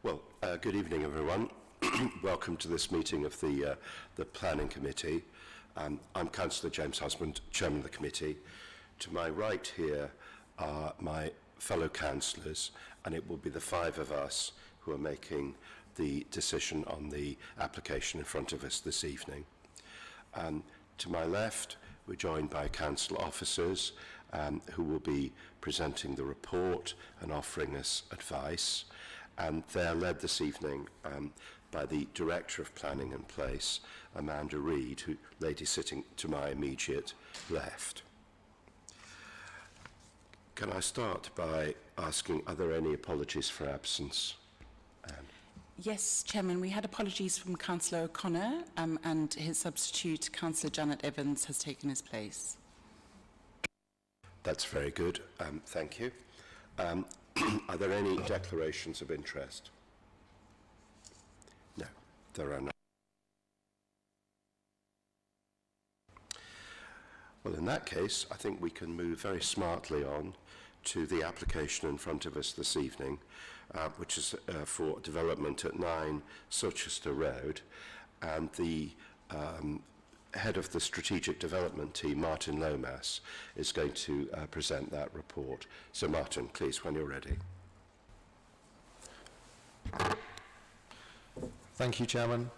Well, good evening, everyone. Welcome to this meeting of the Planning Committee. I'm Councillor James Husband, Chairman of the Committee. To my right here are my fellow councillors, and it will be the five of us who are making the decision on the application in front of us this evening. To my left, we're joined by council officers who will be presenting the report and offering us advice. And they're led this evening by the Director of Planning and Place, Amanda Reid, lady sitting to my immediate left. Can I start by asking, are there any apologies for absence? Yes, Chairman, we had apologies from Councillor O'Connor and his substitute, Councillor Janet Evans, has taken his place. That's very good. Thank you. Are there any declarations of interest? No, there are not. Well, in that case, I think we can move very smartly on to the application in front of us this evening, which is for development at 9 Silchester Road. And the head of the Strategic Development team, Martin Lomas, is going to present that report. So Martin, please, when you're ready. Thank you, Chairman.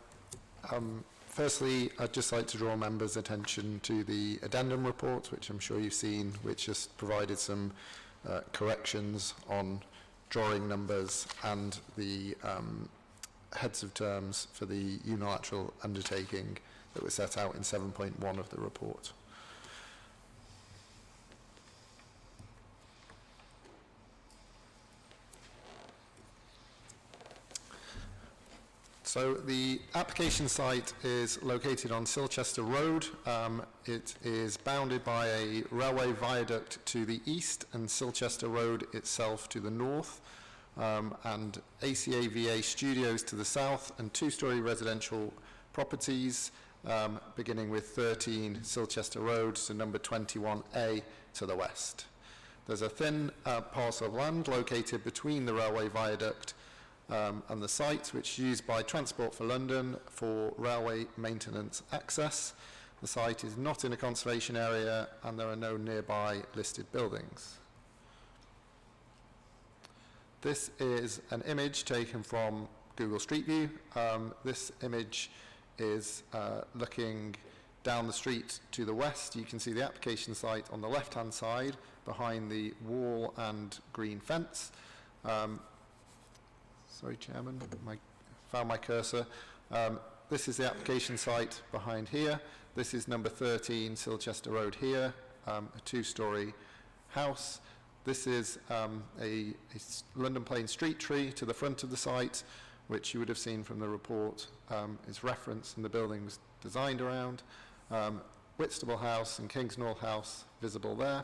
Firstly, I'd just like to draw members' attention to the addendum report, which I'm sure you've seen, which has provided some corrections on drawing numbers and the heads of terms for the unilateral undertaking that was set out in 7.1 of the report. So the application site is located on Silchester Road. It is bounded by a railway viaduct to the east and Silchester Road itself to the north, and ACAVA Studios to the south, and two-storey residential properties beginning with 13 Silchester Road, so number 21A to the west. There's a thin parcel of land located between the railway viaduct and the site, which is used by Transport for London for railway maintenance access. The site is not in a conservation area and there are no nearby listed buildings. This is an image taken from Google Street View. This image is looking down the street to the west. You can see the application site on the left-hand side behind the wall and green fence. Sorry, Chairman, found my cursor. This is the application site behind here. This is number 13 Silchester Road here, a two-storey house. This is a London Plane street tree to the front of the site, which you would have seen from the report is referenced and the building was designed around. Whitstable House and Kingsnall House visible there.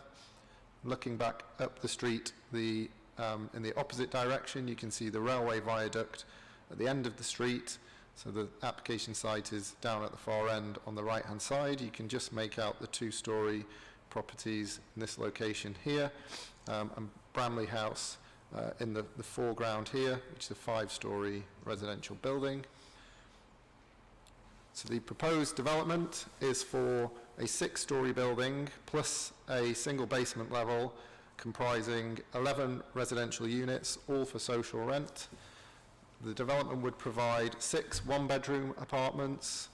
Looking back up the street, in the opposite direction, you can see the railway viaduct at the end of the street. So the application site is down at the far end on the right-hand side. You can just make out the two-storey properties in this location here, and Bramley House in the foreground here, which is a 5-storey residential building. So the proposed development is for a 6-storey building plus a single basement level comprising 11 residential units, all for social rent. The development would provide 6 one-bedroom apartments,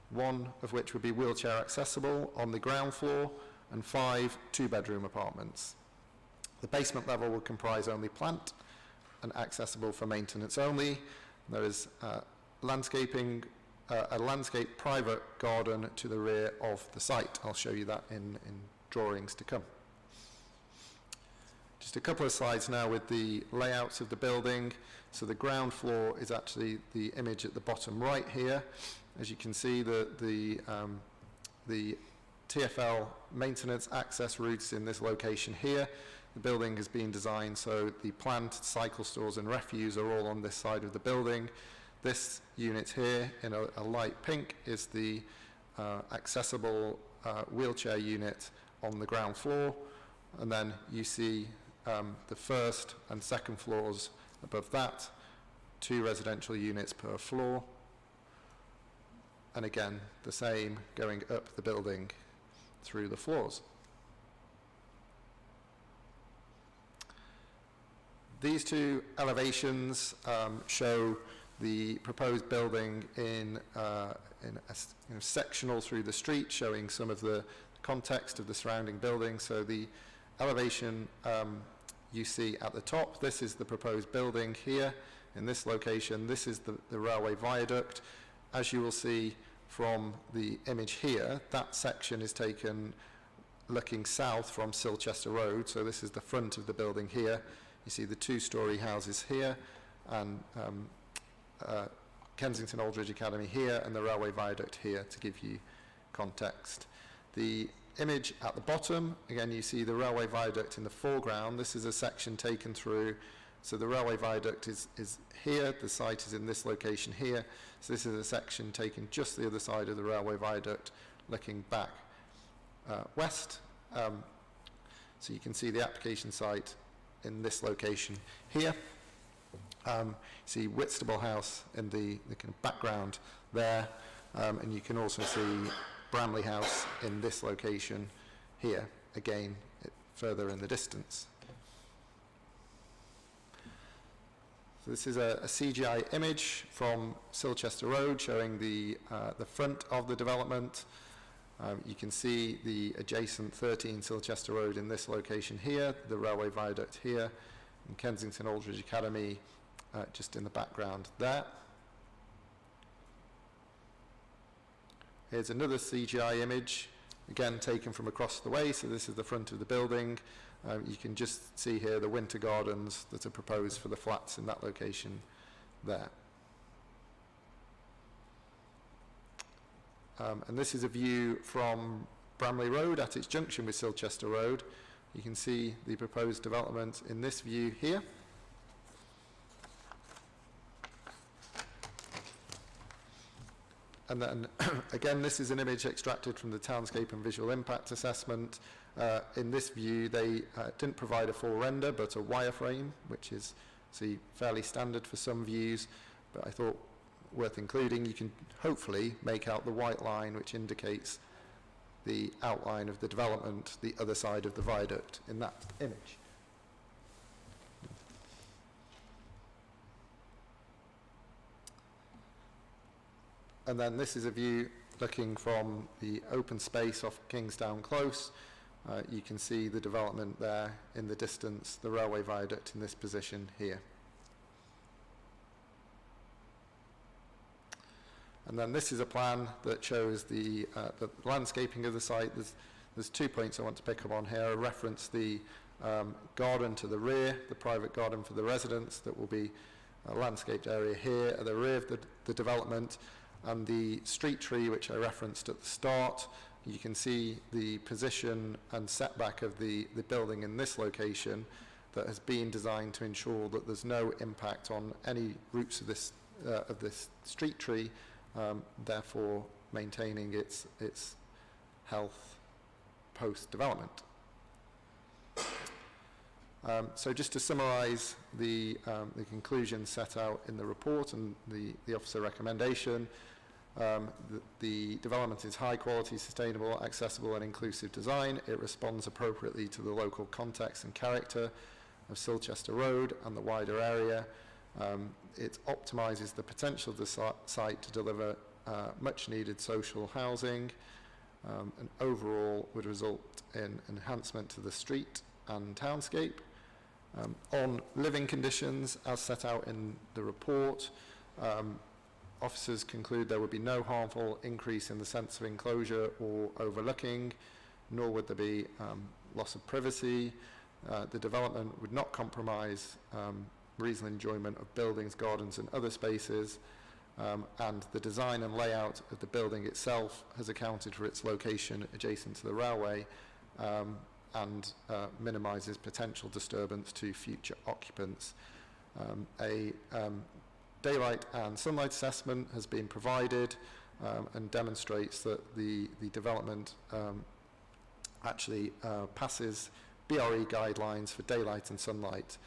one of which would be wheelchair accessible on the ground floor, and 5 two-bedroom apartments. The basement level would comprise only plant and accessible for maintenance only. There is a landscape private garden to the rear of the site. I'll show you that in drawings to come. Just a couple of slides now with the layouts of the building. So the ground floor is actually the image at the bottom right here. As you can see, the TfL maintenance access routes in this location here. The building has been designed so the plant, cycle stores and refuse are all on this side of the building. This unit here in a light pink is the accessible wheelchair unit on the ground floor, and then you see the first and second floors above that 2 residential units per floor. And again, the same going up the building through the floors. These 2 elevations show the proposed building in sectional through the street, showing some of the context of the surrounding building. So the elevation you see at the top, this is the proposed building here in this location. This is the railway viaduct. As you will see from the image here, that section is taken looking south from Silchester Road. So this is the front of the building here. You see the 2-storey houses here, and Kensington Aldridge Academy here, and the railway viaduct here, to give you context. The image at the bottom, again, you see the railway viaduct in the foreground. This is a section taken through, so the railway viaduct is here, the site is in this location here. So this is a section taken just the other side of the railway viaduct, looking back west. So you can see the application site in this location here. See Whitstable House in the kind of background there, and you can also see Bramley House in this location here, again further in the distance. So this is a CGI image from Silchester Road showing the front of the development. You can see the adjacent 13 Silchester Road in this location here, the railway viaduct here, and Kensington Aldridge Academy just in the background there. Here's another CGI image, again taken from across the way, so this is the front of the building. You can just see here the winter gardens that are proposed for the flats in that location there. And this is a view from Bramley Road at its junction with Silchester Road. You can see the proposed development in this view here. And then, again, this is an image extracted from the Townscape and Visual Impact Assessment. In this view, they didn't provide a full render, but a wireframe, which is fairly standard for some views, but I thought worth including. You can hopefully make out the white line, which indicates the outline of the development, the other side of the viaduct in that image. And then this is a view looking from the open space off Kingsdown Close. You can see the development there in the distance, the railway viaduct in this position here. And then this is a plan that shows the landscaping of the site. There's 2 points I want to pick up on here. I reference the garden to the rear, the private garden for the residents that will be a landscaped area here at the rear of the development, and the street tree which I referenced at the start. You can see the position and setback of the building in this location that has been designed to ensure that there's no impact on any roots of this street tree, therefore maintaining its health post-development. So just to summarise the conclusions set out in the report and the officer recommendation, the development is high quality, sustainable, accessible and inclusive design. It responds appropriately to the local context and character of Silchester Road and the wider area. It optimises the potential of the site to deliver much needed social housing, and overall would result in enhancement to the street and townscape. On living conditions, as set out in the report, officers conclude there would be no harmful increase in the sense of enclosure or overlooking, nor would there be loss of privacy. The development would not compromise reasonable enjoyment of buildings, gardens and other spaces, and the design and layout of the building itself has accounted for its location adjacent to the railway, and minimises potential disturbance to future occupants. A daylight and sunlight assessment has been provided and demonstrates that the development actually passes BRE guidelines for daylight and sunlight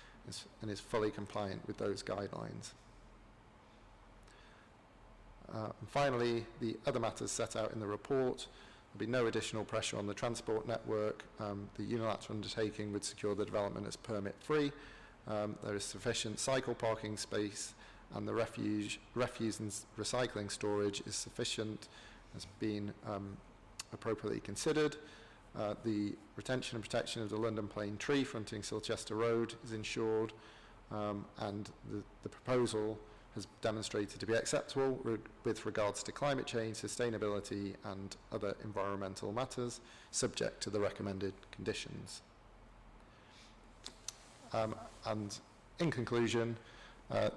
and is fully compliant with those guidelines. And finally, the other matters set out in the report. There'll be no additional pressure on the transport network. The unilateral undertaking would secure the development as permit-free. There is sufficient cycle parking space, and the refuse and recycling storage is sufficient, has been appropriately considered. The retention and protection of the London plane tree fronting Silchester Road is ensured, and the proposal has demonstrated to be acceptable with regards to climate change, sustainability and other environmental matters, subject to the recommended conditions. And in conclusion,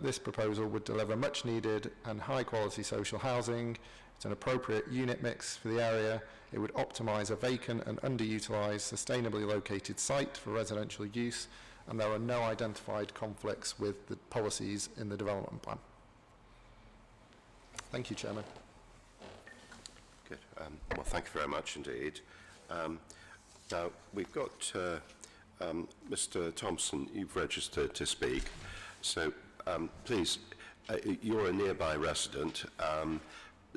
this proposal would deliver much needed and high quality social housing. It's an appropriate unit mix for the area. It would optimise a vacant and underutilised, sustainably located site for residential use, and there are no identified conflicts with the policies in the development plan. Thank you, Chairman. Good. Well, thank you very much indeed. Now, we've got Mr. Thompson, you've registered to speak. So, please, you're a nearby resident.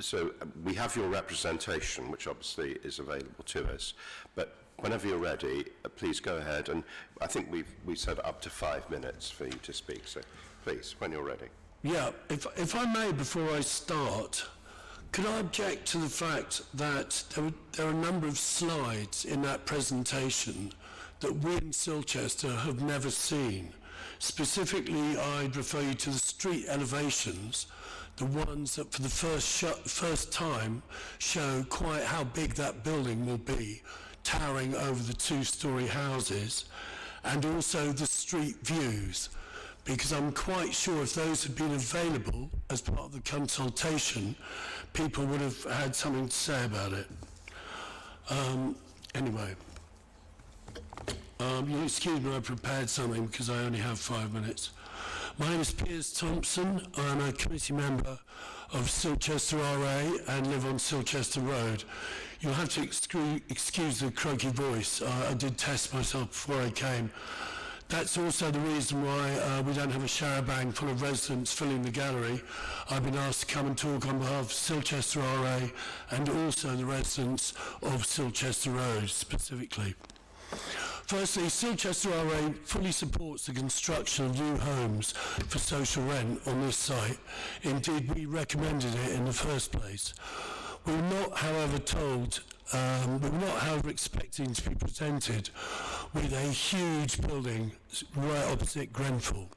So we have your representation, which obviously is available to us. But whenever you're ready, please go ahead. And I think we said up to 5 minutes for you to speak. So please, when you're ready. Yeah, if I may, before I start, could I object to the fact that there are a number of slides in that presentation that we in Silchester have never seen? Specifically, I'd refer you to the street elevations, the ones that for the first time show quite how big that building will be, towering over the two-storey houses, and also the street views, because I'm quite sure if those had been available as part of the consultation, people would have had something to say about it. Anyway, you'll excuse me, I prepared something because I only have 5 minutes. My name is Piers Thompson. I'm a committee member of Silchester RA and live on Silchester Road. You'll have to excuse the croaky voice. I did test myself before I came. That's also the reason why we don't have a charabanc full of residents filling the gallery. I've been asked to come and talk on behalf of Silchester RA and also the residents of Silchester Road specifically. Firstly, Silchester RA fully supports the construction of new homes for social rent on this site. Indeed, we recommended it in the first place. We were not, however, expecting to be presented with a huge building right opposite Grenfell.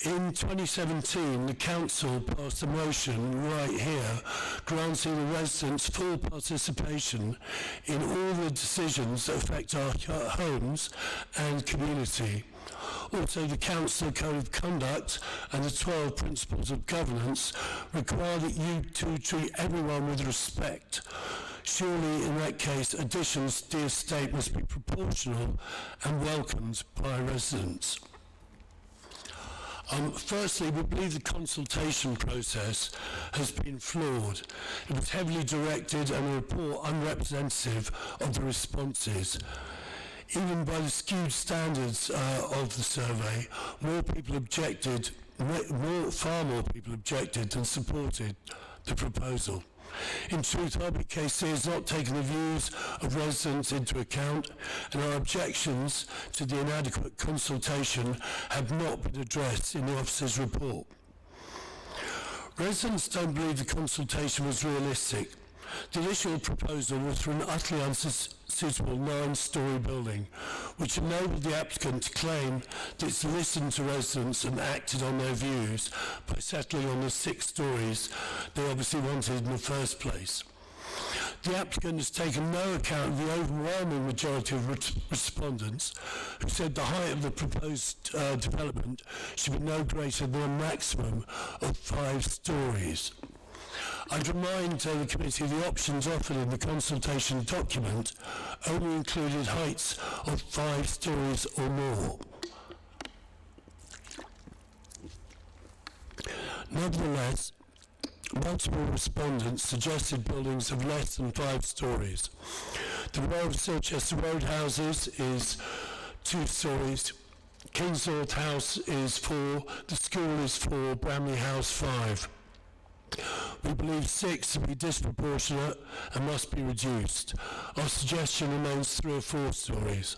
In 2017, the council passed a motion right here granting the residents full participation in all the decisions that affect our homes and community. Also, the Council Code of Conduct and the 12 Principles of Governance require that you two treat everyone with respect. Surely, in that case, additions to the estate must be proportional and welcomed by residents. Firstly, we believe the consultation process has been flawed. It was heavily directed and a report unrepresentative of the responses. Even by the skewed standards of the survey, far more people objected than supported the proposal. In truth, RBKC has not taken the views of residents into account, and our objections to the inadequate consultation have not been addressed in the officer's report. Residents don't believe the consultation was realistic. The initial proposal was for an utterly unsuitable 9-storey building, which enabled the applicant to claim that it's listened to residents and acted on their views by settling on the 6 storeys they obviously wanted in the first place. The applicant has taken no account of the overwhelming majority of respondents who said the height of the proposed development should be no greater than a maximum of 5 storeys. I'd remind the committee the options offered in the consultation document only included heights of 5 storeys or more. Nevertheless, multiple respondents suggested buildings of less than 5 storeys. The row of Silchester Road houses is 2 storeys, Kingsnorth House is 4, the school is 4, Bramley House 5. We believe 6 to be disproportionate and must be reduced. Our suggestion remains 3 or 4 stories.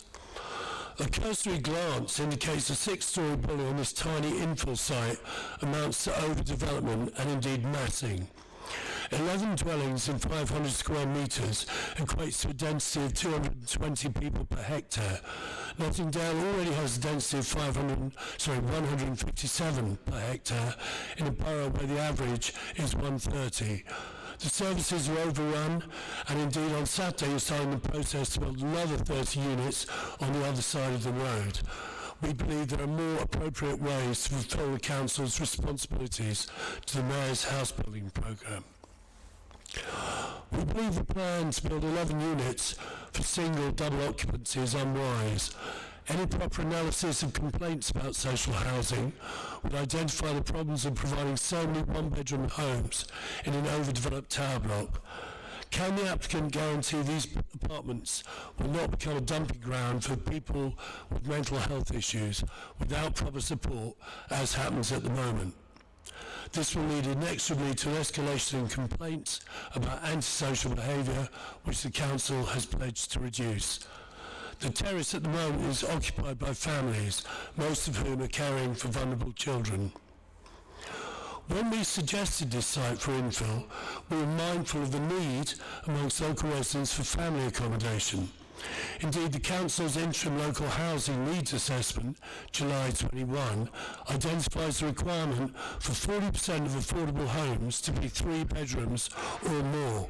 A cursory glance indicates a 6-storey building on this tiny infill site amounts to overdevelopment and indeed massing. 11 dwellings in 500 square metres equates to a density of 220 people per hectare. Nottingdale already has a density of 157 per hectare in a borough where the average is 130. The services are overrun, and indeed on Saturday you're starting the process to build another 30 units on the other side of the road. We believe there are more appropriate ways to fulfil the Council's responsibilities to the Mayor's house building programme. We believe the plan to build 11 units for single double occupancy is unwise. Any proper analysis of complaints about social housing would identify the problems of providing so many one-bedroom homes in an overdeveloped tower block. Can the applicant guarantee these apartments will not become a dumping ground for people with mental health issues without proper support, as happens at the moment? This will lead inexorably to an escalation in complaints about antisocial behaviour, which the Council has pledged to reduce. The terrace at the moment is occupied by families, most of whom are caring for vulnerable children. When we suggested this site for infill, we were mindful of the need amongst local residents for family accommodation. Indeed, the Council's interim local housing needs assessment, July 21, identifies the requirement for 40% of affordable homes to be 3 bedrooms or more.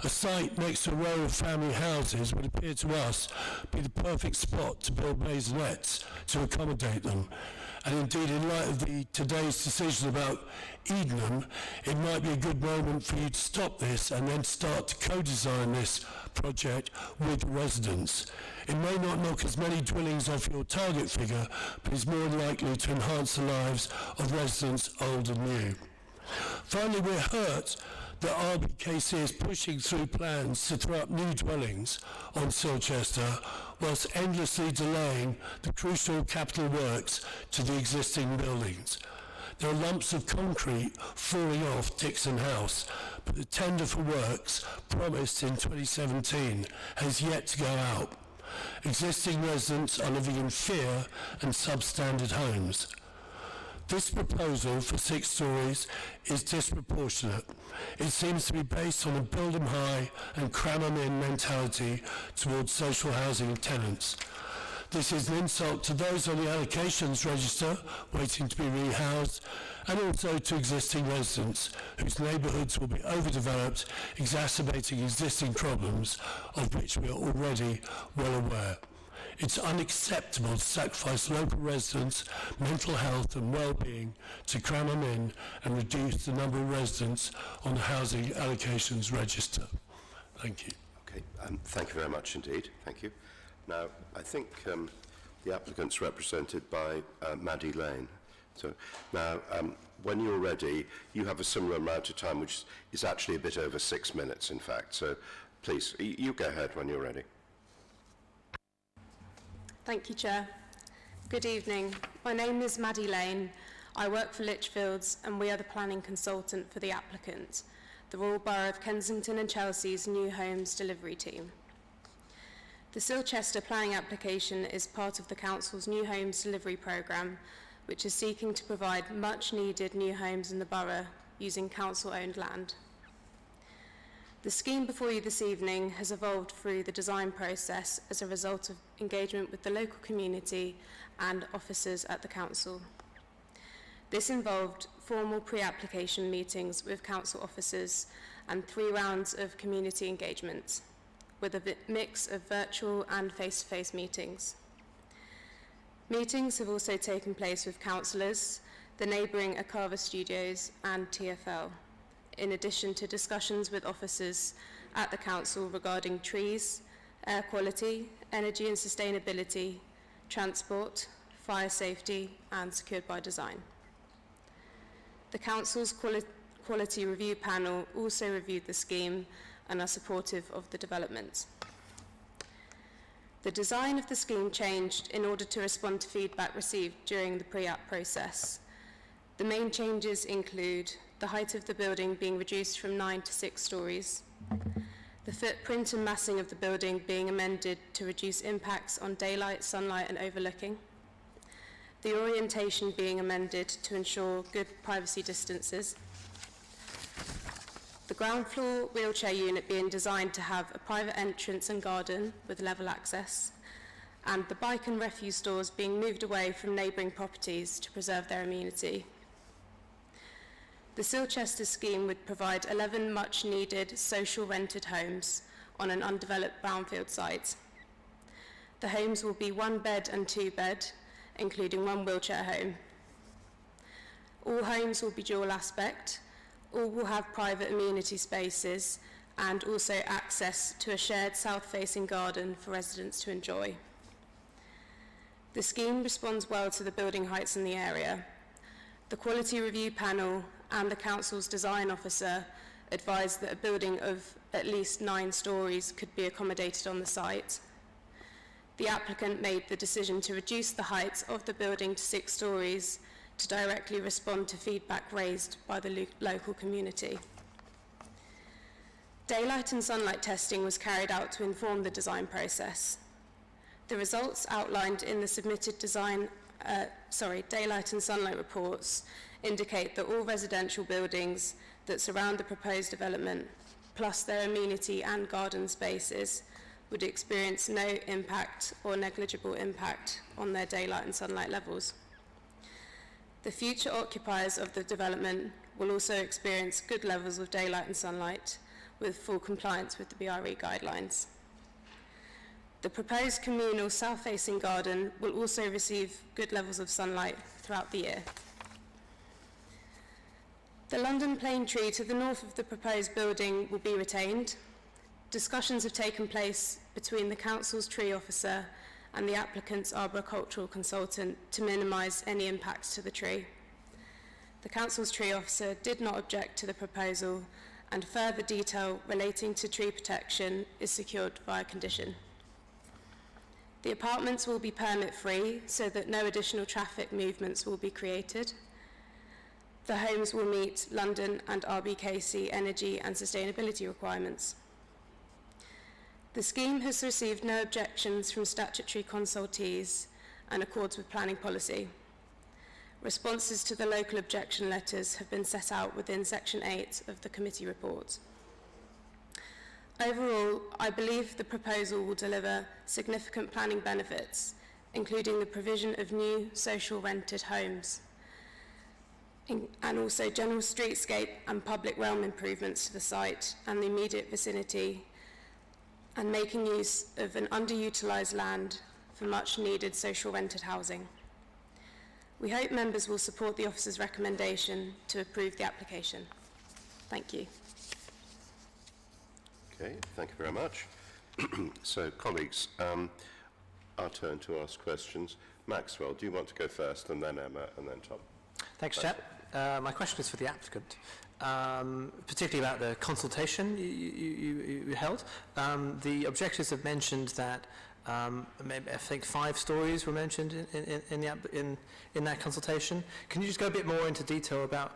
A site next to a row of family houses would appear to us be the perfect spot to build maisonettes to accommodate them. And indeed, in light of today's decision about Edenham, it might be a good moment for you to stop this and then start to co-design this project with the residents. It may not knock as many dwellings off your target figure, but is more likely to enhance the lives of residents old and new. Finally, we're hurt that RBKC is pushing through plans to throw up new dwellings on Silchester whilst endlessly delaying the crucial capital works to the existing buildings. There are lumps of concrete falling off Dixon House, but the tender for works promised in 2017 has yet to go out. Existing residents are living in fear and substandard homes. This proposal for 6 stories is disproportionate. It seems to be based on a build them high and cram them in mentality towards social housing tenants. This is an insult to those on the allocations register waiting to be rehoused, and also to existing residents whose neighbourhoods will be overdeveloped, exacerbating existing problems of which we are already well aware. It's unacceptable to sacrifice local residents' mental health and well-being to cram them in and reduce the number of residents on the housing allocations register. Thank you. Okay, thank you very much indeed. Thank you. Now, I think the applicant's represented by Maddie Lane. So now, when you're ready, you have a similar amount of time, which is actually a bit over 6 minutes, in fact. So please, you go ahead when you're ready. Thank you, Chair. Good evening. My name is Maddie Lane. I work for Lichfields, and we are the planning consultant for the applicant, the Royal Borough of Kensington and Chelsea's new homes delivery team. The Silchester planning application is part of the Council's new homes delivery programme, which is seeking to provide much needed new homes in the borough using council-owned land. The scheme before you this evening has evolved through the design process as a result of engagement with the local community and officers at the council. This involved formal pre-application meetings with council officers and 3 rounds of community engagement, with a mix of virtual and face-to-face meetings. Meetings have also taken place with councillors, the neighbouring Akava Studios and TfL, in addition to discussions with officers at the council regarding trees, air quality, energy and sustainability, transport, fire safety and secured by design. The council's quality review panel also reviewed the scheme and are supportive of the development. The design of the scheme changed in order to respond to feedback received during the pre-app process. The main changes include the height of the building being reduced from 9 to 6 stories. The footprint and massing of the building being amended to reduce impacts on daylight, sunlight and overlooking. The orientation being amended to ensure good privacy distances. The ground floor wheelchair unit being designed to have a private entrance and garden with level access, and the bike and refuse stores being moved away from neighbouring properties to preserve their amenity. The Silchester scheme would provide 11 much-needed social rented homes on an undeveloped brownfield site. The homes will be 1 bed and 2 bed, including 1 wheelchair home. All homes will be dual aspect. All will have private amenity spaces and also access to a shared south-facing garden for residents to enjoy. The scheme responds well to the building heights in the area. The Quality Review Panel and the Council's Design Officer advised that a building of at least 9 stories could be accommodated on the site. The applicant made the decision to reduce the height of the building to 6 stories to directly respond to feedback raised by the local community. Daylight and sunlight testing was carried out to inform the design process. The results outlined in the submitted daylight and sunlight reports indicate that all residential buildings that surround the proposed development, plus their amenity and garden spaces, would experience no impact or negligible impact on their daylight and sunlight levels. The future occupiers of the development will also experience good levels of daylight and sunlight with full compliance with the BRE guidelines. The proposed communal south-facing garden will also receive good levels of sunlight throughout the year. The London plane tree to the north of the proposed building will be retained. Discussions have taken place between the Council's tree officer and the applicant's arboricultural consultant to minimise any impacts to the tree. The Council's tree officer did not object to the proposal, and further detail relating to tree protection is secured via condition. The apartments will be permit-free so that no additional traffic movements will be created. The homes will meet London and RBKC energy and sustainability requirements. The scheme has received no objections from statutory consultees and accords with planning policy. Responses to the local objection letters have been set out within Section 8 of the committee report. Overall, I believe the proposal will deliver significant planning benefits, including the provision of new social rented homes, and also general streetscape and public realm improvements to the site and the immediate vicinity, and making use of an underutilised land for much needed social rented housing. We hope members will support the officer's recommendation to approve the application. Thank you. Okay, thank you very much. So, colleagues, our turn to ask questions. Maxwell, do you want to go first, and then Emma, and then Tom? Thanks, Chair. My question is for the applicant, particularly about the consultation you held. The objectives have mentioned that maybe, I think 5 stories were mentioned in that consultation. Can you just go a bit more into detail about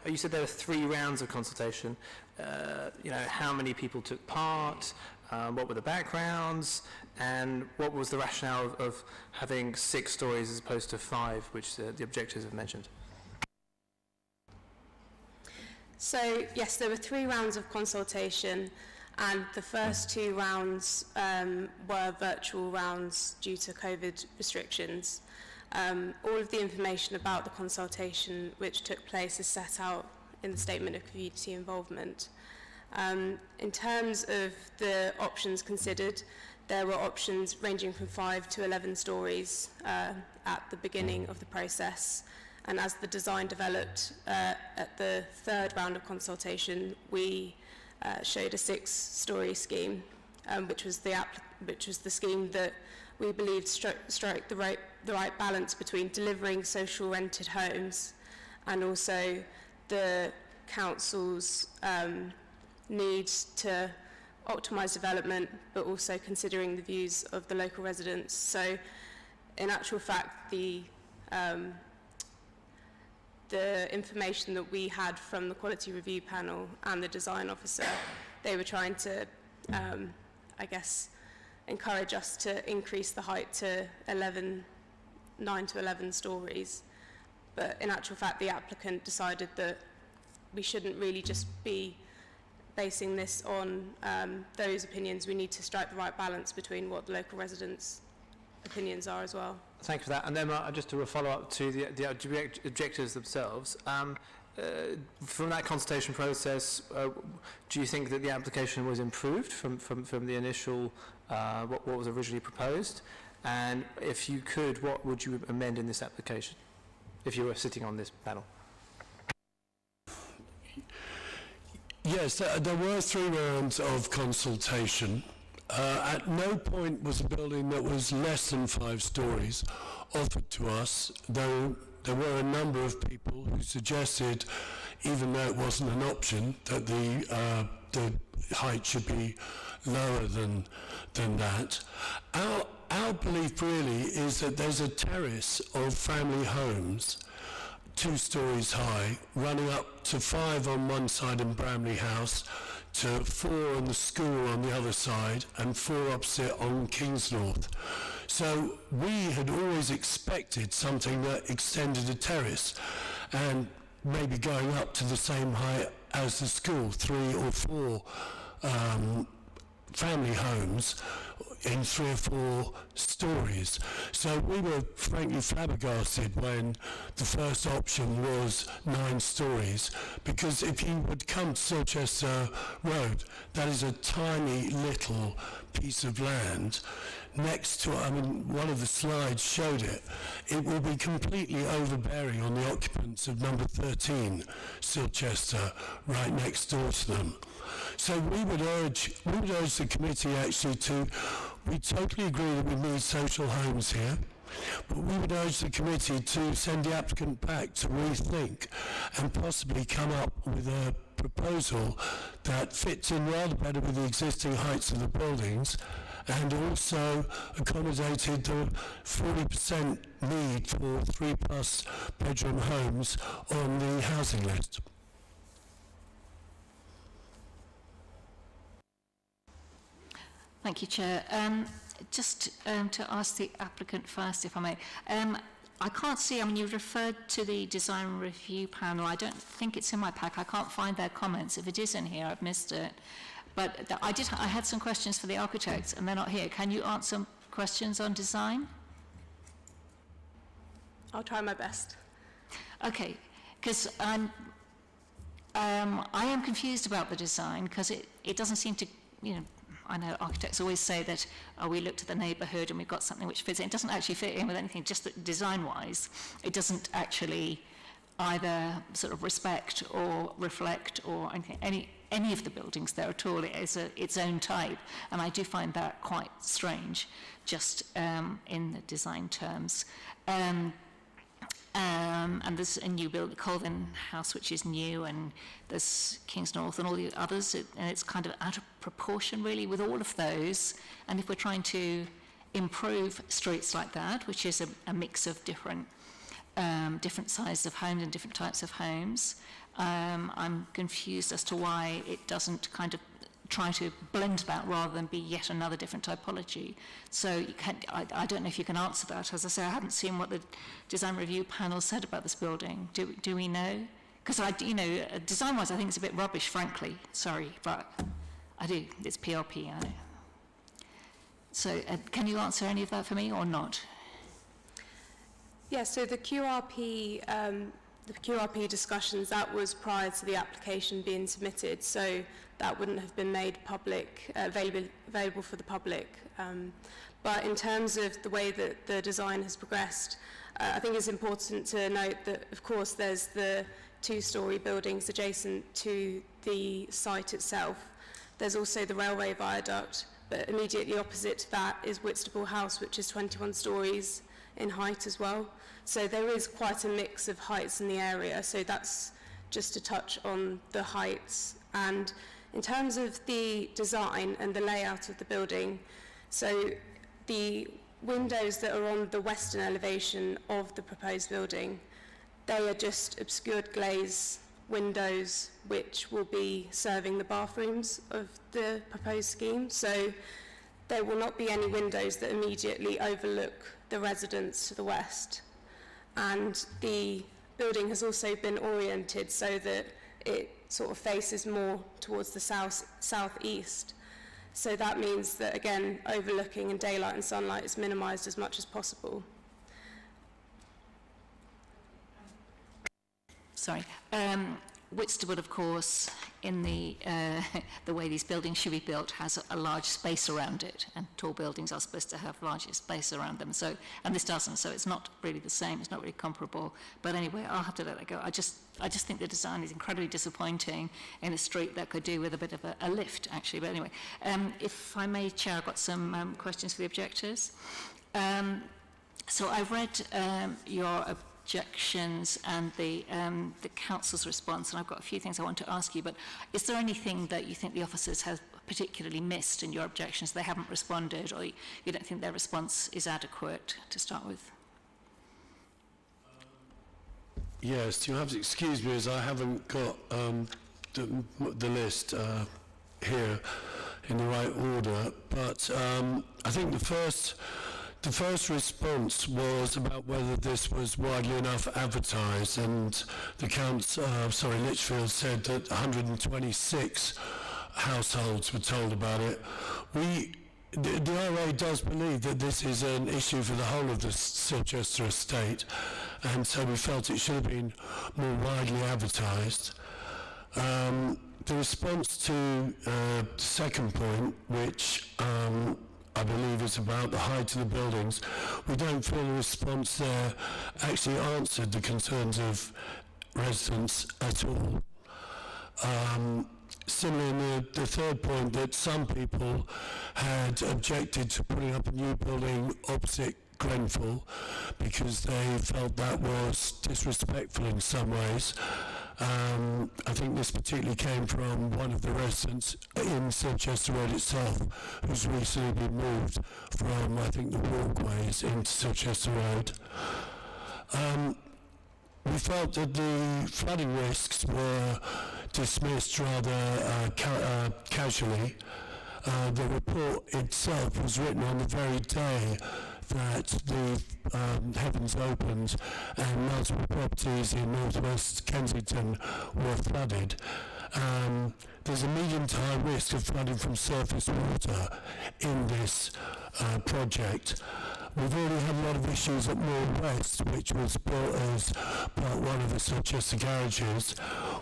you said there were 3 rounds of consultation. How many people took part, what were the backgrounds, and what was the rationale of having 6 stories as opposed to 5, which the objectives have mentioned? So, yes, there were 3 rounds of consultation, and the first 2 rounds were virtual rounds due to COVID restrictions. All of the information about the consultation which took place is set out in the Statement of Community Involvement. In terms of the options considered, there were options ranging from 5 to 11 stories at the beginning of the process. And as the design developed at the 3rd round of consultation, we showed a 6-story scheme, which was the scheme that we believed struck the right balance between delivering social rented homes and also the council's need to optimise development, but also considering the views of the local residents. So, in actual fact, the information that we had from the quality review panel and the design officer, they were trying to, I guess, encourage us to increase the height to 9 to 11 stories. But in actual fact, the applicant decided that we shouldn't really just be basing this on those opinions. We need to strike the right balance between what the local residents' opinions are as well. Thank you for that. And then just to follow up to the objectives themselves, from that consultation process, do you think that the application was improved from the initial, what was originally proposed? And if you could, what would you amend in this application, if you were sitting on this panel? Yes, there were 3 rounds of consultation. At no point was a building that was less than 5 stories offered to us, though there were a number of people who suggested, even though it wasn't an option, that the height should be lower than that. Our belief really is that there's a terrace of family homes 2 stories high, running up to 5 on one side in Bramley House, to 4 on the school on the other side, and 4 opposite on Kingsnorth. So we had always expected something that extended a terrace, and maybe going up to the same height as the school, 3 or 4 family homes in 3 or 4 stories. So we were frankly flabbergasted when the first option was 9 stories, because if you would come to Silchester Road, that is a tiny little piece of land next to, I mean, one of the slides showed it. It will be completely overbearing on the occupants of number 13 Silchester, right next door to them. So we would urge the committee actually we totally agree that we need social homes here, but we would urge the committee to send the applicant back to rethink and possibly come up with a proposal that fits in rather better with the existing heights of the buildings, and also accommodated the 40% need for 3+ bedroom homes on the housing list. Thank you, Chair. Just to ask the applicant first, if I may. I can't see, I mean, you referred to the design review panel. I don't think it's in my pack. I can't find their comments. If it is in here, I've missed it. But I had some questions for the architects, and they're not here. Can you answer questions on design? I'll try my best. Okay, because I am confused about the design, because it doesn't seem to, you know, I know architects always say that we looked at the neighbourhood and we've got something which fits in. It doesn't actually fit in with anything, just that design-wise, it doesn't actually either sort of respect or reflect or anything, any of the buildings there at all. It is its own type, and I do find that quite strange, just in the design terms. And there's a new build, Colvin House, which is new, and there's Kingsnorth and all the others, and it's kind of out of proportion, really, with all of those. And if we're trying to improve streets like that, which is a mix of different sizes of homes and different types of homes, I'm confused as to why it doesn't kind of try to blend that rather than be yet another different typology. So I don't know if you can answer that. As I say, I haven't seen what the design review panel said about this building. Do we know? Because design-wise, I think it's a bit rubbish, frankly. Sorry, but I do. It's PRP, I know. So can you answer any of that for me or not? Yeah, so the QRP discussions, that was prior to the application being submitted, so that wouldn't have been made public, available for the public. But in terms of the way that the design has progressed, I think it's important to note that, of course, there's the 2-storey buildings adjacent to the site itself. There's also the railway viaduct, but immediately opposite to that is Whitstable House, which is 21 stories in height as well. So there is quite a mix of heights in the area, so that's just to touch on the heights. And in terms of the design and the layout of the building, so the windows that are on the western elevation of the proposed building, They are just obscured glaze windows which will be serving the bathrooms of the proposed scheme. So there will not be any windows that immediately overlook the residents to the west. And the building has also been oriented so that it sort of faces more towards the southeast. So that means that, again, overlooking and daylight and sunlight is minimised as much as possible. Sorry. Whitstable, of course, in the way these buildings should be built, has a large space around it, and tall buildings are supposed to have larger space around them. So, and this doesn't, so it's not really the same. It's not really comparable. But anyway, I'll have to let that go. I just think the design is incredibly disappointing in a street that could do with a bit of a lift, actually. But anyway, if I may, Chair, I've got some questions for the objectors. So I've read your objections and the council's response, and I've got a few things I want to ask you, but is there anything that you think the officers have particularly missed in your objections? They haven't responded, or you don't think their response is adequate, to start with? Yes, you have to excuse me as I haven't got the list here in the right order, but I think the first response was about whether this was widely enough advertised, and the Lichfield said that 126 households were told about it. The RA does believe that this is an issue for the whole of the Silchester estate, and so we felt it should have been more widely advertised. The response to the second point, which I believe is about the height of the buildings, we don't feel the response there actually answered the concerns of residents at all. Similarly, the third point, that some people had objected to putting up a new building opposite Grenfell because they felt that was disrespectful in some ways. I think this particularly came from one of the residents in Silchester Road itself, who's recently been moved from, I think, the walkways into Silchester Road. We felt that the flooding risks were dismissed rather casually. The report itself was written on the very day that the heavens opened and multiple properties in northwest Kensington were flooded. There's a medium to high risk of flooding from surface water in this project. We've already had a lot of issues at Moor West, which was built as part one of the Silchester garages,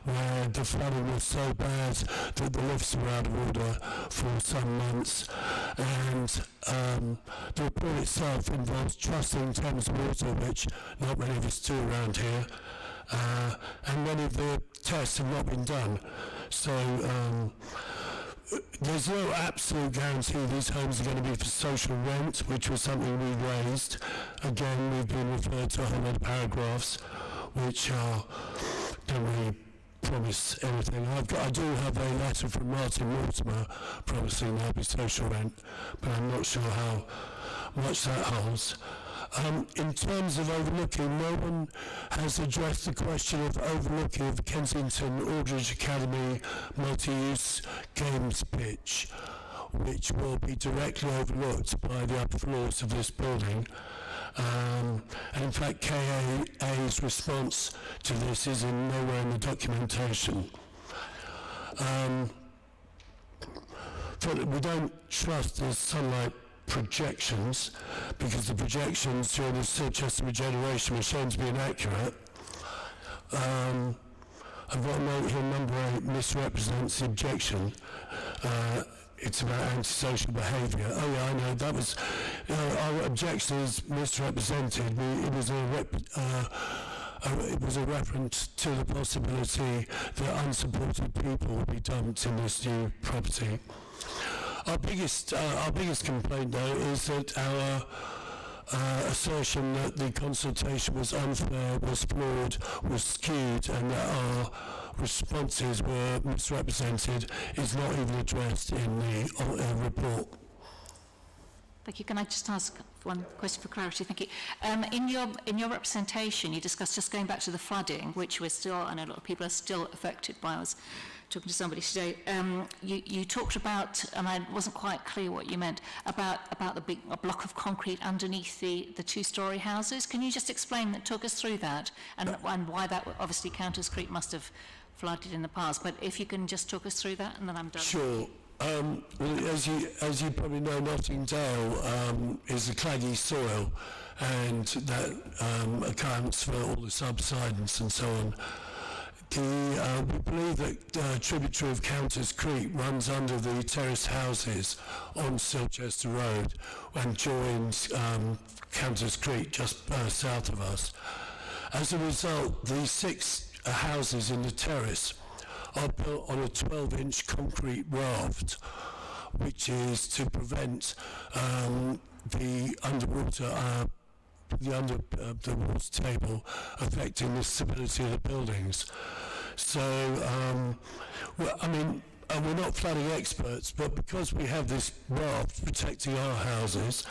where the flooding was so bad that the lifts were out of order for some months. And the report itself involves trusting Thames Water, which not many of us do around here, and many of the tests have not been done. So there's no absolute guarantee these homes are going to be for social rent, which was something we raised. Again, we've been referred to a whole lot of paragraphs which don't really promise anything. I do have a letter from Martin Mortimer promising there'll be social rent, but I'm not sure how much that holds. In terms of overlooking, no one has addressed the question of overlooking of the Kensington Aldridge Academy multi-use games pitch, which will be directly overlooked by the upper floors of this building. And in fact, KAA's response to this is nowhere in the documentation. We don't trust the sunlight projections, because the projections during the Silchester regeneration were shown to be inaccurate. I've got a note here, number 8 misrepresents the objection. It's about antisocial behaviour. Oh yeah, I know, that was, our objection is misrepresented. It was a reference to the possibility that unsupported people would be dumped in this new property. Our biggest complaint, though, is that our assertion that the consultation was unfair, was flawed, was skewed, and that our responses were misrepresented is not even addressed in the report. Thank you. Can I just ask one question for clarity? Thank you. In your representation, you discussed, just going back to the flooding, which we're still, I know a lot of people are still affected by. I was talking to somebody today. You talked about, and I wasn't quite clear what you meant, about a block of concrete underneath the two-storey houses. Can you just explain that, talk us through that, and why that, obviously Counters Creek must have flooded in the past, but if you can just talk us through that, and then I'm done. Sure. Well, as you probably know, Notting Dale is a claggy soil, and that accounts for all the subsidence and so on. We believe that tributary of Counters Creek runs under the terraced houses on Silchester Road and joins Counters Creek just south of us. As a result, the 6 houses in the terrace are built on a 12-inch concrete raft, which is to prevent the underwater, the water table affecting the stability of the buildings. So, well, I mean, we're not flooding experts, but because we have this raft protecting our houses,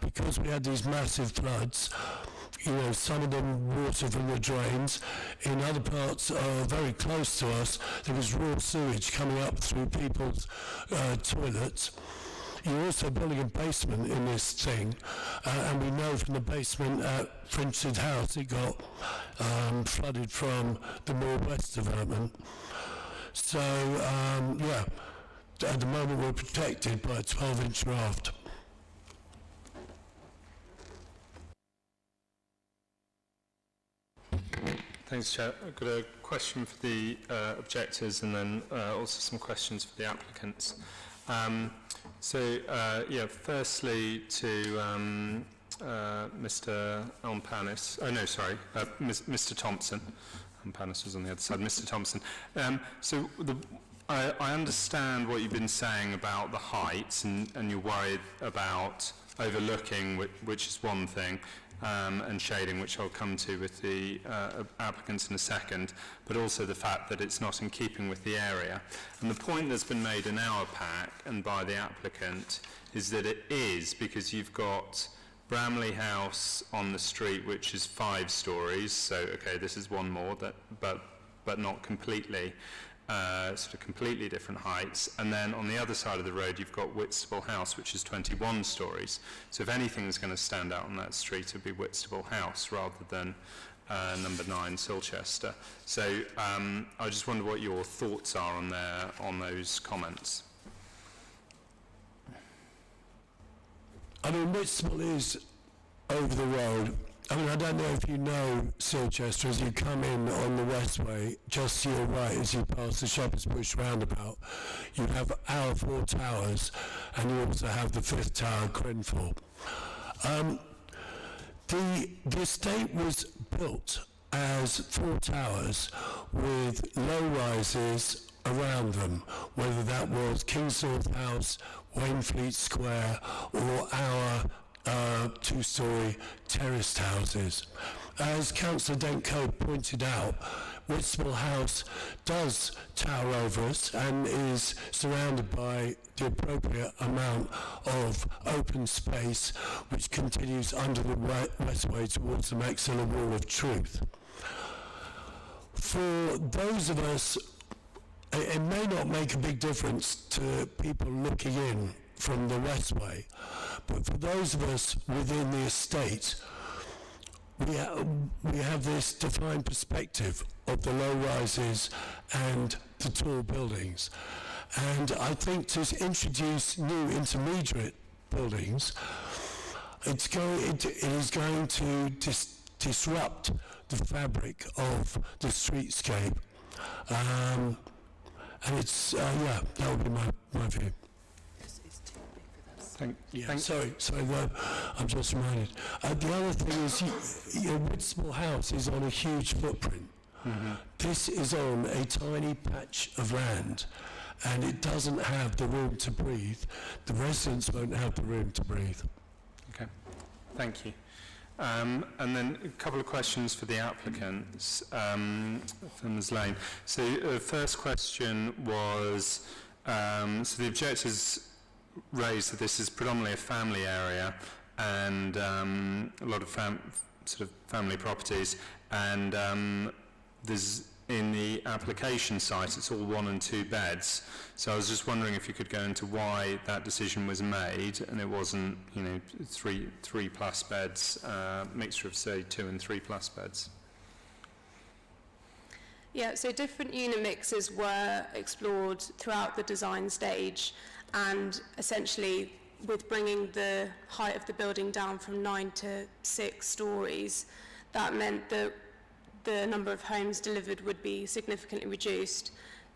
because we had these massive floods, you know, some of them water from the drains. In other parts very close to us, there was raw sewage coming up through people's toilets. You're also building a basement in this thing, and we know from the basement at Frinstead House it got flooded from the Moor West development. So, yeah, at the moment we're protected by a 12-inch raft. Thanks, Chair. I've got a question for the objectors and then also some questions for the applicants. Yeah, firstly to Mr. Elmpanis. Oh, no, sorry, Mr. Thompson. Elmpanis was on the other side. Mr. Thompson. I understand what you've been saying about the heights and you're worried about overlooking, which is one thing, and shading, which I'll come to with the applicants in a second, but also the fact that it's not in keeping with the area. And the point that's been made in our pack and by the applicant is that it is, because you've got Bramley House on the street, which is 5 stories, so okay, this is one more, but not completely. Sort of completely different heights, and then on the other side of the road you've got Whitstable House, which is 21 stories. So if anything is going to stand out on that street, it would be Whitstable House rather than number 9 Silchester. So I just wonder what your thoughts are on those comments. I mean, Whitstable is over the road. I mean, I don't know if you know Silchester. As you come in on the Westway, just to your right as you pass the Shepherd's Bush roundabout, you have our 4 towers, and you also have the 5th tower, Grenfell. The estate was built as 4 towers with low-rises around them, whether that was Kingsnorth House, Wainfleet Square, or our 2-storey terraced houses. As Councillor Dentcote pointed out, Whitstable House does tower over us and is surrounded by the appropriate amount of open space which continues under the Westway towards the Maxilla Wall of Truth. For those of us, it may not make a big difference to people looking in from the Westway, but for those of us within the estate, we have this defined perspective of the low rises and the tall buildings. And I think to introduce new intermediate buildings, it is going to disrupt the fabric of the streetscape. And it's, yeah, that would be my view. Sorry, no, I'm just reminded. The other thing is, Whitstable House is on a huge footprint. Mm-hmm. This is on a tiny patch of land, and it doesn't have the room to breathe. The residents won't have the room to breathe. Okay, thank you. And then a couple of questions for the applicants from Ms. Lane. So the first question was, so the objectors raised that this is predominantly a family area and a lot of sort of family properties, and there's in the application site it's all 1 and 2 beds. So I was just wondering if you could go into why that decision was made and it wasn't, you know, 3 plus beds, mixture of say 2 and 3 plus beds. Yeah, so different unit mixes were explored throughout the design stage, and essentially with bringing the height of the building down from 9 to 6 stories, that meant that the number of homes delivered would be significantly reduced.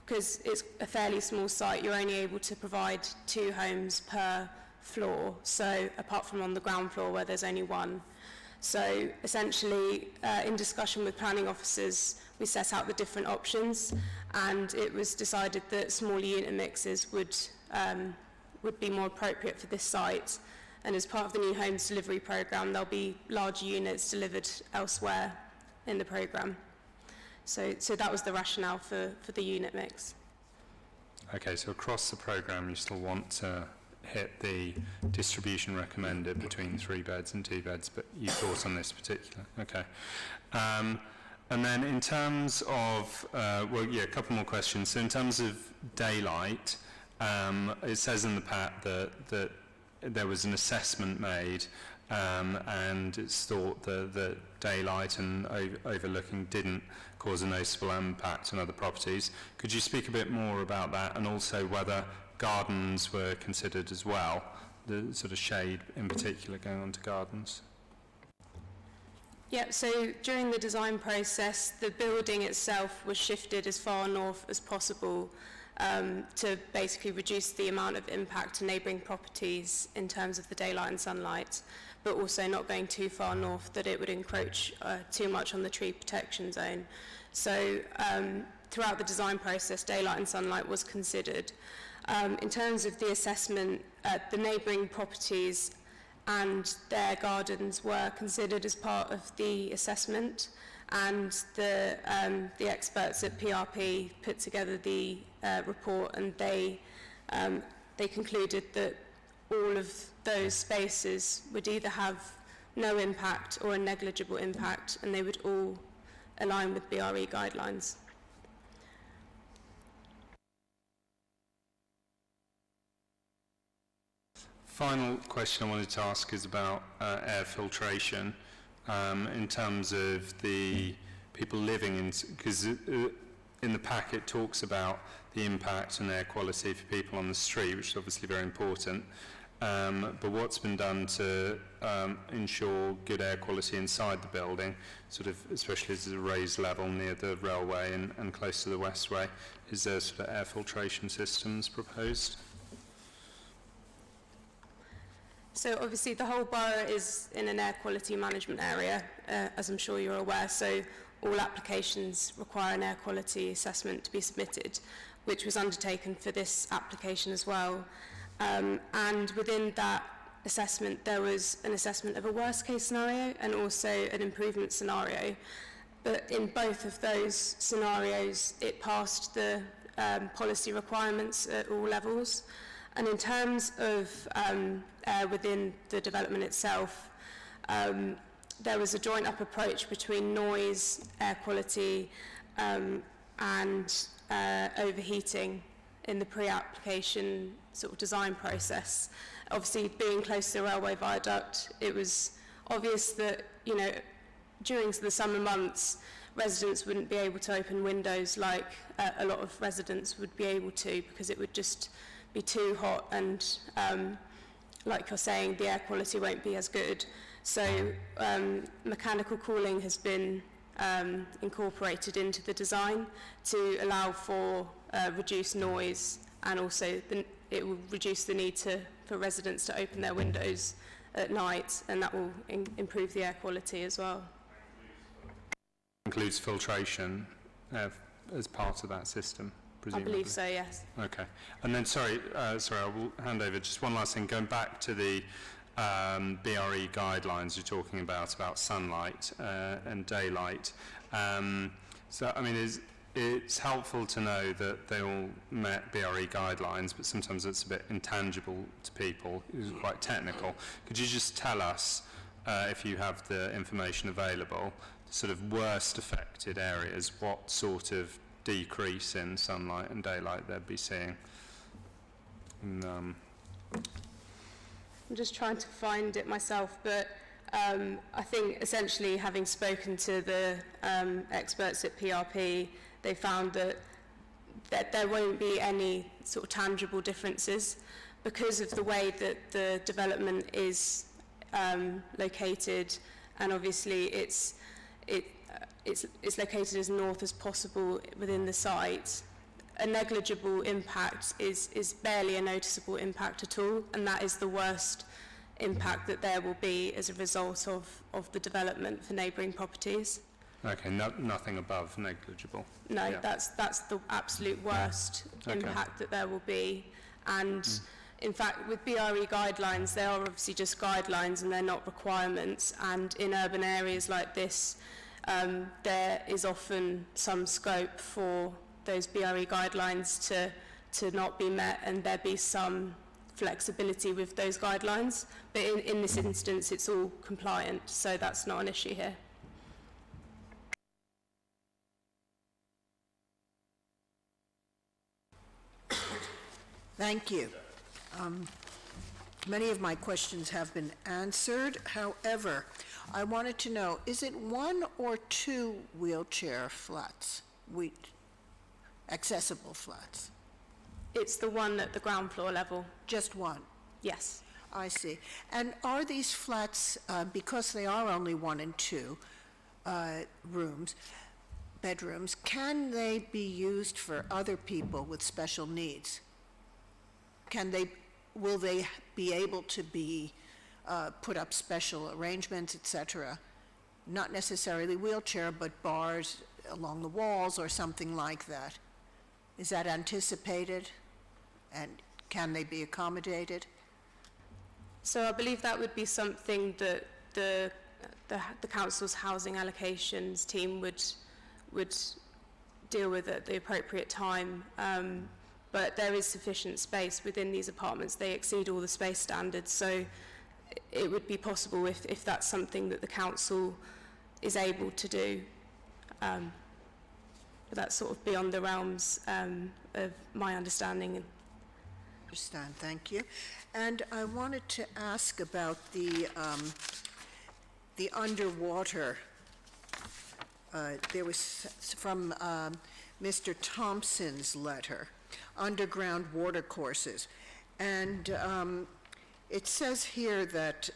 Because it's a fairly small site, you're only able to provide 2 homes per floor, so apart from on the ground floor where there's only 1. So essentially, in discussion with planning officers, we set out the different options, and it was decided that smaller unit mixes would be more appropriate for this site. And as part of the new homes delivery programme, there'll be larger units delivered elsewhere in the programme. So that was the rationale for the unit mix. Okay, so across the programme you still want to hit the distribution recommended between 3 beds and 2 beds, but you thought on this particular. Okay. And then in terms of, well, yeah, a couple more questions. So in terms of daylight, it says in the PAT that there was an assessment made, and it's thought that daylight and overlooking didn't cause a noticeable impact on other properties. Could you speak a bit more about that, and also whether gardens were considered as well, the sort of shade in particular going on to gardens? Yeah, so during the design process, the building itself was shifted as far north as possible to basically reduce the amount of impact to neighbouring properties in terms of the daylight and sunlight, but also not going too far north that it would encroach too much on the tree protection zone. So throughout the design process, daylight and sunlight was considered. In terms of the assessment, the neighbouring properties and their gardens were considered as part of the assessment, and the experts at PRP put together the report, and they concluded that all of those spaces would either have no impact or a negligible impact, and they would all align with BRE guidelines. Final question I wanted to ask is about air filtration, in terms of the people living in, because in the pack it talks about the impact on air quality for people on the street, which is obviously very important, but what's been done to ensure good air quality inside the building, sort of especially as a raised level near the railway and close to the Westway? Is there sort of air filtration systems proposed? So obviously the whole borough is in an air quality management area, as I'm sure you're aware, so all applications require an air quality assessment to be submitted, which was undertaken for this application as well. And within that assessment, there was an assessment of a worst case scenario and also an improvement scenario. But in both of those scenarios, it passed the policy requirements at all levels. And in terms of air within the development itself, there was a joint-up approach between noise, air quality, and overheating in the pre-application sort of design process. Obviously, being close to the railway viaduct, it was obvious that, you know, during the summer months, residents wouldn't be able to open windows like a lot of residents would be able to, because it would just be too hot, and like you're saying, the air quality won't be as good. So mechanical cooling has been incorporated into the design to allow for reduced noise, and also it will reduce the need for residents to open their windows at night, and that will improve the air quality as well. Includes filtration as part of that system, presumably? I believe so, yes. Okay. And then, sorry, I will hand over just one last thing. Going back to the BRE guidelines you're talking about sunlight and daylight. So, I mean, it's helpful to know that they all met BRE guidelines, but sometimes it's a bit intangible to people. It's quite technical. Could you just tell us, if you have the information available, the sort of worst affected areas, what sort of decrease in sunlight and daylight they'd be seeing? And, I'm just trying to find it myself, but I think essentially having spoken to the experts at PRP, they found that there won't be any sort of tangible differences because of the way that the development is located, and obviously it's located as north as possible within the site. A negligible impact is barely a noticeable impact at all, and that is the worst impact that there will be as a result of the development for neighbouring properties. okay, nothing above negligible. No, Yeah. that's the absolute worst impact that there will be. And in fact, with BRE guidelines, they are obviously just guidelines and they're not requirements. And in urban areas like this, there is often some scope for those BRE guidelines to not be met, and there be some flexibility with those guidelines. But in this instance, it's all compliant, so that's not an issue here. Thank you. Many of my questions have been answered. However, I wanted to know, is it 1 or 2 wheelchair flats, accessible flats? It's the one at the ground floor level. Just 1? Yes. I see. And are these flats, because they are only 1 and 2 bedrooms, can they be used for other people with special needs? Will they be able to be put up special arrangements, etc.? Not necessarily wheelchair, but bars along the walls or something like that. Is that anticipated? And can they be accommodated? So I believe that would be something that the council's housing allocations team would deal with at the appropriate time. But there is sufficient space within these apartments. They exceed all the space standards, so it would be possible if that's something that the council is able to do. But that's sort of beyond the realms of my understanding. Understand, thank you. And I wanted to ask about the underwater. There was from Mr. Thompson's letter, underground water courses. And it says here that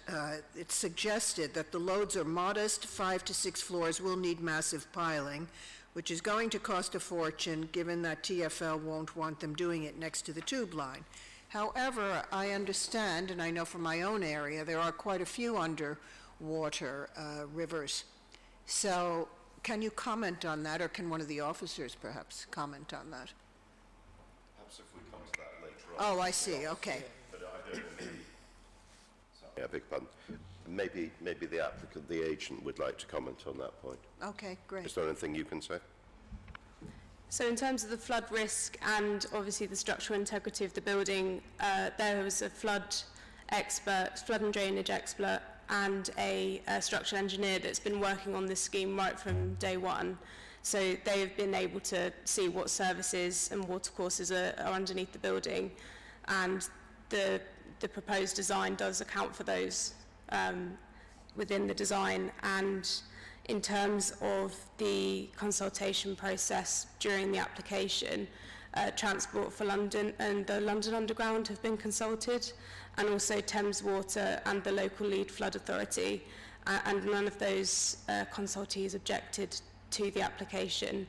it's suggested that the loads are modest, 5 to 6 floors will need massive piling, which is going to cost a fortune given that TfL won't want them doing it next to the tube line. However, I understand, and I know from my own area, there are quite a few underwater rivers. So can you comment on that, or can one of the officers perhaps comment on that? Perhaps if we come to that later on. Oh, I see, okay. But I don't know. Sorry, I beg your pardon. Maybe the applicant, the agent, would like to comment on that point. Okay, great. Is there anything you can say? So in terms of the flood risk and obviously the structural integrity of the building, there was a flood and drainage expert and a structural engineer that's been working on this scheme right from day one. So they have been able to see what services and watercourses are underneath the building, and the proposed design does account for those within the design. And in terms of the consultation process during the application, Transport for London and the London Underground have been consulted, and also Thames Water and the local lead flood authority, and none of those consultees objected to the application.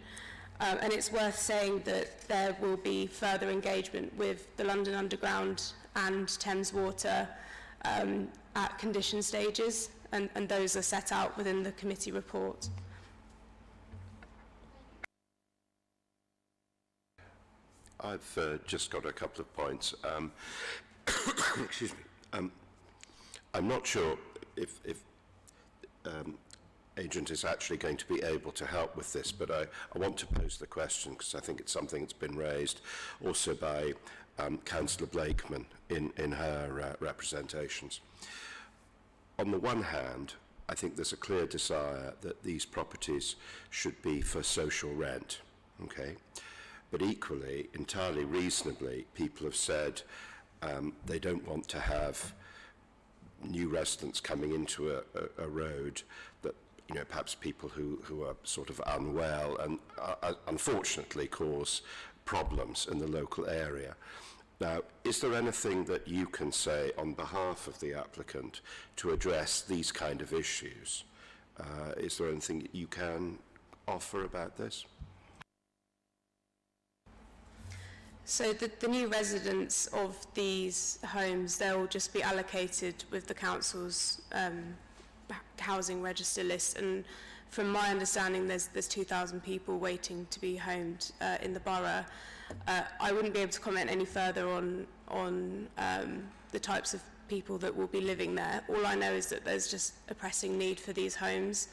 And it's worth saying that there will be further engagement with the London Underground and Thames Water at condition stages, and those are set out within the committee report. I've just got a couple of points. Excuse me. I'm not sure if agent is actually going to be able to help with this, but I want to pose the question because I think it's something that's been raised also by Councillor Blakeman in her representations. On the one hand, I think there's a clear desire that these properties should be for social rent, okay? But equally, entirely reasonably, people have said they don't want to have new residents coming into a road that, you know, perhaps people who are sort of unwell and unfortunately cause problems in the local area. Now, is there anything that you can say on behalf of the applicant to address these kind of issues? Is there anything that you can offer about this? So the new residents of these homes, they'll just be allocated with the council's housing register list, and from my understanding there's 2,000 people waiting to be homed in the borough. I wouldn't be able to comment any further on the types of people that will be living there. All I know is that there's just a pressing need for these homes.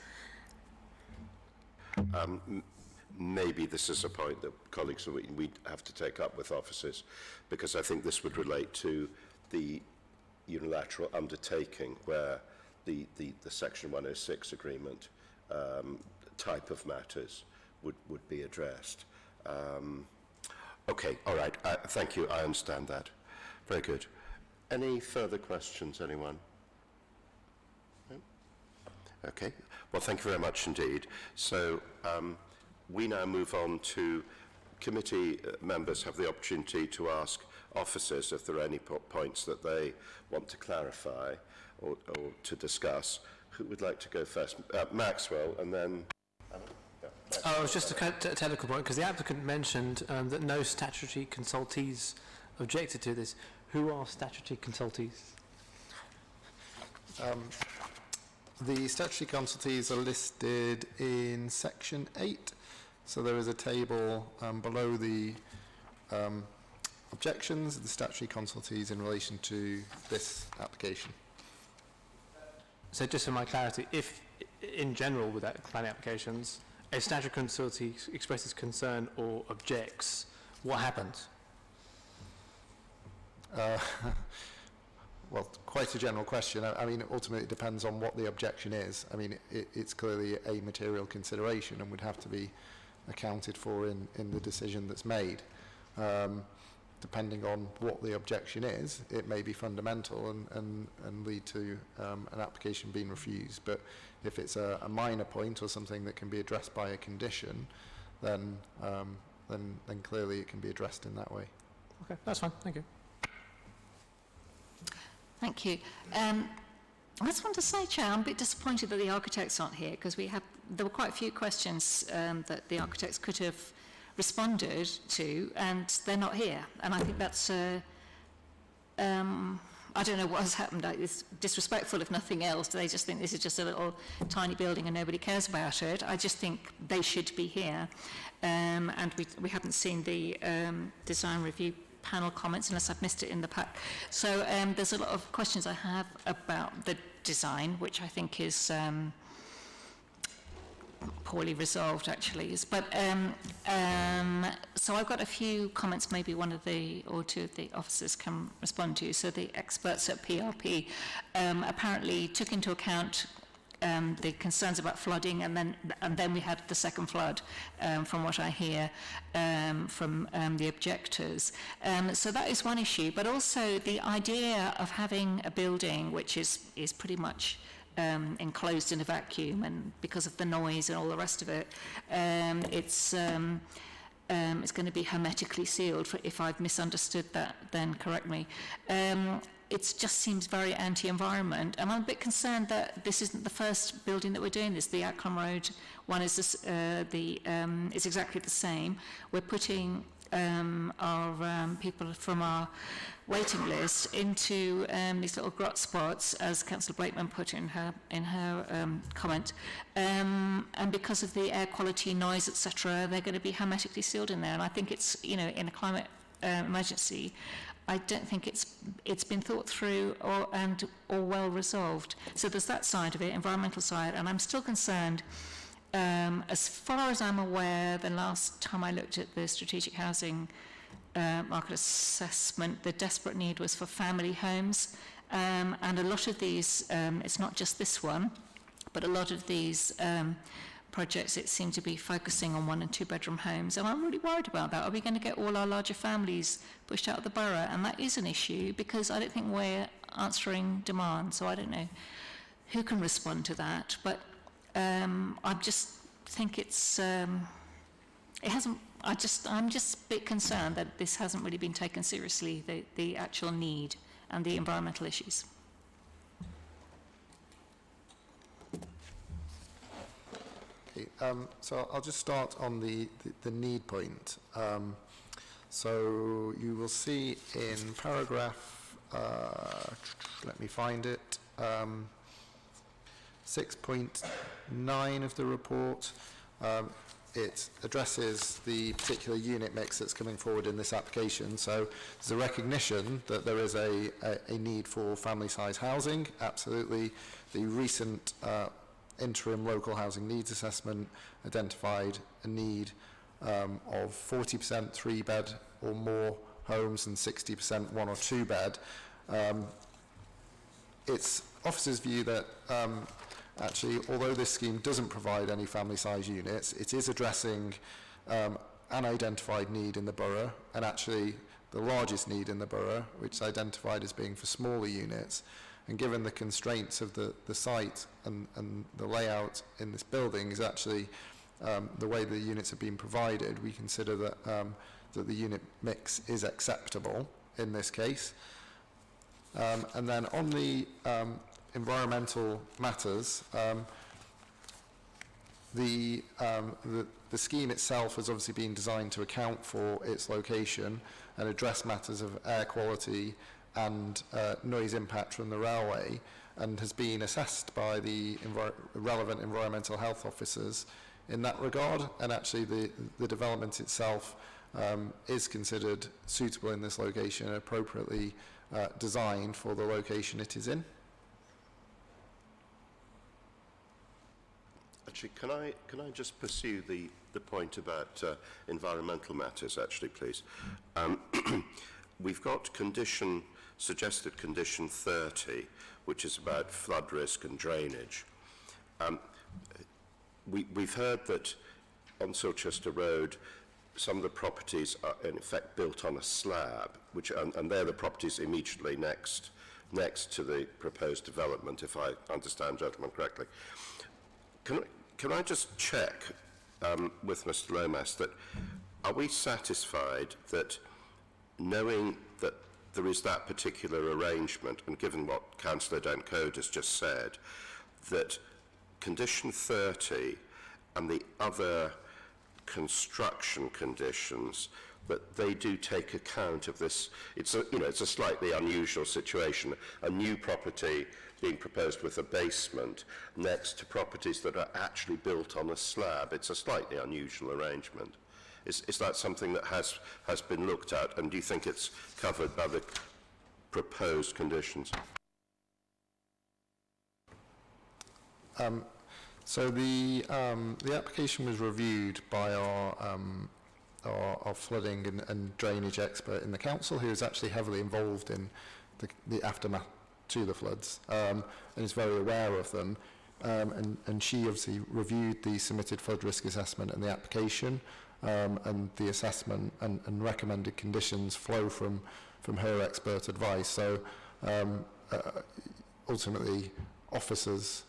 Maybe this is a point that colleagues we have to take up with officers, because I think this would relate to the unilateral undertaking where the Section 106 agreement type of matters would be addressed. Okay, all right, thank you, I understand that. Very good. Any further questions, anyone? No? Okay, well, thank you very much indeed. So, we now move on to committee members have the opportunity to ask officers if there are any points that they want to clarify or to discuss. Who would like to go first? Maxwell, and then... Oh, it was just a technical point, because the applicant mentioned that no statutory consultees objected to this. Who are statutory consultees? The statutory consultees are listed in Section 8. So there is a table below the objections, the statutory consultees in relation to this application. So just for my clarity, if in general with planning applications, a statutory consultee expresses concern or objects, what happens? Well, quite a general question. I mean, ultimately it depends on what the objection is. I mean, it's clearly a material consideration and would have to be accounted for in the decision that's made. Depending on what the objection is, it may be fundamental and lead to an application being refused. But if it's a minor point or something that can be addressed by a condition, then clearly it can be addressed in that way. Okay, that's fine. Thank you. Thank you. I just want to say, Chair, I'm a bit disappointed that the architects aren't here, because there were quite a few questions that the architects could have responded to, and they're not here. And I think that's, I don't know what has happened. It's disrespectful, if nothing else. They just think this is just a little tiny building and nobody cares about it. I just think they should be here. And we haven't seen the design review panel comments, unless I've missed it in the pack. So there's a lot of questions I have about the design, which I think is poorly resolved, actually. But so I've got a few comments, maybe one of the or two of the officers can respond to. So the experts at PRP apparently took into account the concerns about flooding, and then we had the second flood, from what I hear from the objectors. So that is one issue, but also the idea of having a building which is pretty much enclosed in a vacuum, and because of the noise and all the rest of it, it's going to be hermetically sealed. If I've misunderstood that, then correct me. It just seems very anti-environment, and I'm a bit concerned that this isn't the first building that we're doing this. The Acklam Road one is is exactly the same. We're putting our people from our waiting list into these little grot spots, as Councillor Blakeman put in her comment, and because of the air quality, noise, etc., they're going to be hermetically sealed in there. And I think it's, in a climate emergency, I don't think it's been thought through or well resolved. So there's that side of it, environmental side, and I'm still concerned. As far as I'm aware, the last time I looked at the strategic housing market assessment, the desperate need was for family homes, and a lot of these, it's not just this one, but a lot of these projects, it seemed to be focusing on 1 and 2 bedroom homes, and I'm really worried about that. Are we going to get all our larger families pushed out of the borough? And that is an issue, because I don't think we're answering demand, so I don't know who can respond to that, but I just think it's, it hasn't, I'm just a bit concerned that this hasn't really been taken seriously, the actual need and the environmental issues. Okay, so I'll just start on the need point. So you will see in paragraph, let me find it, 6.9 of the report. It addresses the particular unit mix that's coming forward in this application. So there's a recognition that there is a need for family size housing. Absolutely. The recent interim local housing needs assessment identified a need of 40% 3-bed or more homes and 60% 1 or 2 bed. It's officers' view that actually, although this scheme doesn't provide any family size units, it is addressing an identified need in the borough, and actually the largest need in the borough, which is identified as being for smaller units. And given the constraints of the site and the layout in this building is actually the way the units have been provided, we consider that, that the unit mix is acceptable in this case. And then on the environmental matters, the scheme itself has obviously been designed to account for its location and address matters of air quality and noise impact from the railway, and has been assessed by the relevant environmental health officers in that regard. And actually the development itself is considered suitable in this location and appropriately designed for the location it is in. Actually, can I just pursue the point about environmental matters, actually, please? We've got suggested condition 30, which is about flood risk and drainage. We've heard that on Silchester Road, some of the properties are in effect built on a slab, and they're the properties immediately next to the proposed development, if I understand, gentlemen, correctly. Can I just check with Mr. Lomas that are we satisfied that, knowing that there is that particular arrangement, and given what Councillor Dencode has just said, that condition 30 and the other construction conditions, that they do take account of this? It's a slightly unusual situation, a new property being proposed with a basement next to properties that are actually built on a slab. It's a slightly unusual arrangement. Is that something that has been looked at, and do you think it's covered by the proposed conditions? So the application was reviewed by our flooding and drainage expert in the council, who is actually heavily involved in the aftermath to the floods, and is very aware of them. And she obviously reviewed the submitted flood risk assessment and the application, and the assessment and recommended conditions flow from her expert advice. So ultimately, officers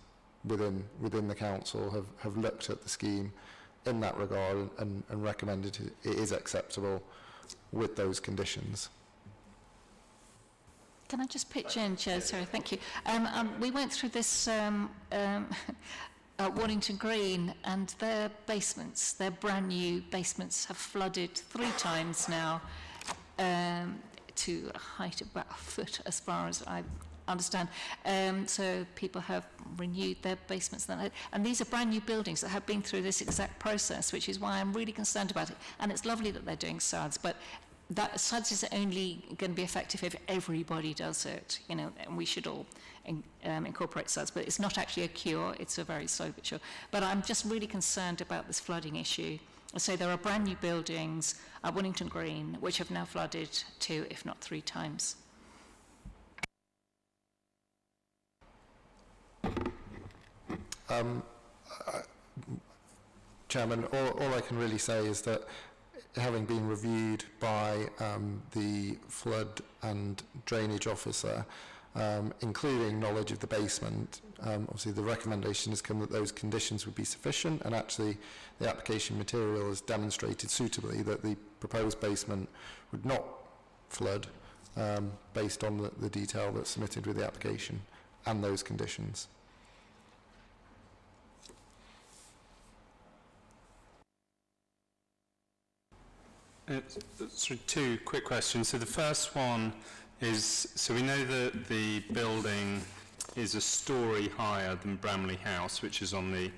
within the council have looked at the scheme in that regard and recommended it is acceptable with those conditions. Can I just pitch in, Chair? Sorry, thank you. We went through this Waddington Green, and their basements, their brand new basements, have flooded 3 times now, to a height of about a foot, as far as I understand. So people have renewed their basements, and these are brand new buildings that have been through this exact process, which is why I'm really concerned about it. And it's lovely that they're doing SADs, but that SUDS is only going to be effective if everybody does it, you know, and we should all incorporate SUDS, but it's not actually a cure, it's a very slow but sure. But I'm just really concerned about this flooding issue. So there are brand new buildings at Winnington Green which have now flooded 2, if not 3 times. Chairman, all I can really say is that having been reviewed by the flood and drainage officer, including knowledge of the basement, obviously the recommendation has come that those conditions would be sufficient, and actually the application material has demonstrated suitably that the proposed basement would not flood based on the detail that's submitted with the application and those conditions. Sort of 2 quick questions. So the first one is, so we know that the building is a storey higher than Bramley House, which is on the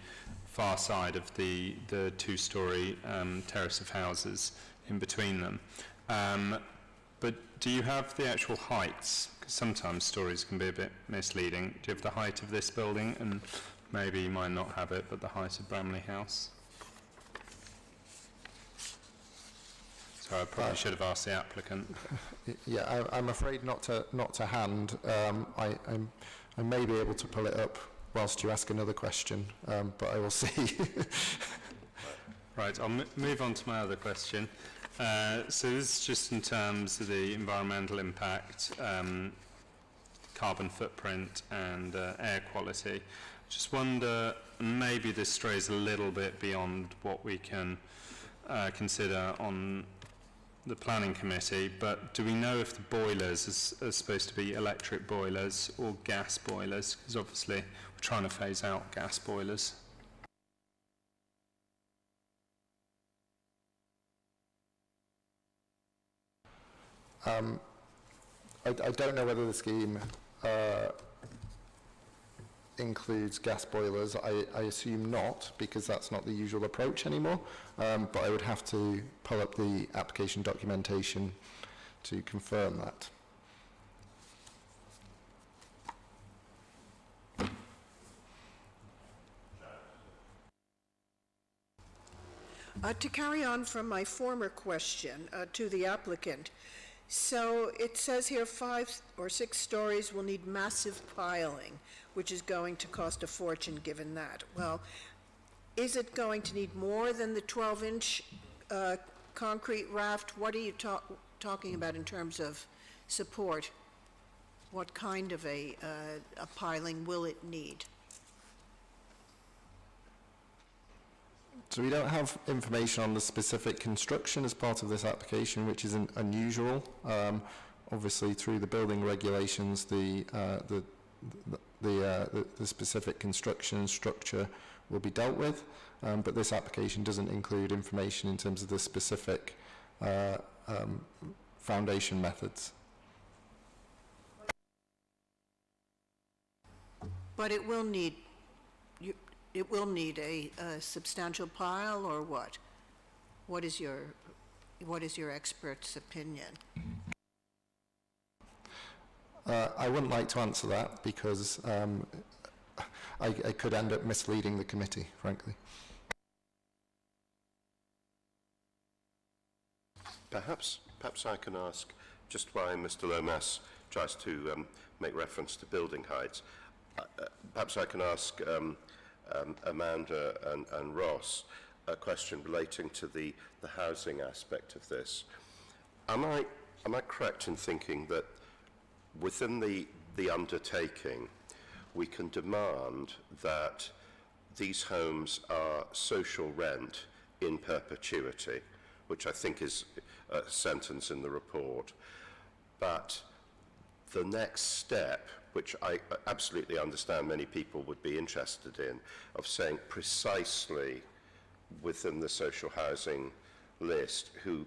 far side of the 2-storey terrace of houses in between them. But do you have the actual heights? Because sometimes stories can be a bit misleading. Do you have the height of this building? And maybe you might not have it, but the height of Bramley House? So I probably should have asked the applicant. Yeah, I'm afraid not to hand. I may be able to pull it up whilst you ask another question, but I will see. Right, I'll move on to my other question. So this is just in terms of the environmental impact, carbon footprint and air quality. Just wonder, maybe this strays a little bit beyond what we can consider on the planning committee, but do we know if the boilers are supposed to be electric boilers or gas boilers? Because obviously we're trying to phase out gas boilers. I don't know whether the scheme includes gas boilers. I assume not, because that's not the usual approach anymore, but I would have to pull up the application documentation to confirm that. To carry on from my former question to the applicant, so it says here 5 or 6 stories will need massive piling, which is going to cost a fortune given that. Well, is it going to need more than the 12-inch concrete raft? What are you talking about in terms of support? What kind of a piling will it need? So we don't have information on the specific construction as part of this application, which is unusual. Obviously, through the building regulations, the specific construction structure will be dealt with, but this application doesn't include information in terms of the specific foundation methods. But it will need a substantial pile, or what? What is your expert's opinion? I wouldn't like to answer that because I could end up misleading the committee, frankly. Perhaps I can ask, just while Mr. Lomas tries to make reference to building heights, perhaps I can ask Amanda and Ross a question relating to the housing aspect of this. Am I correct in thinking that within the undertaking we can demand that these homes are social rent in perpetuity, which I think is a sentence in the report, but the next step, which I absolutely understand many people would be interested in, of saying precisely within the social housing list who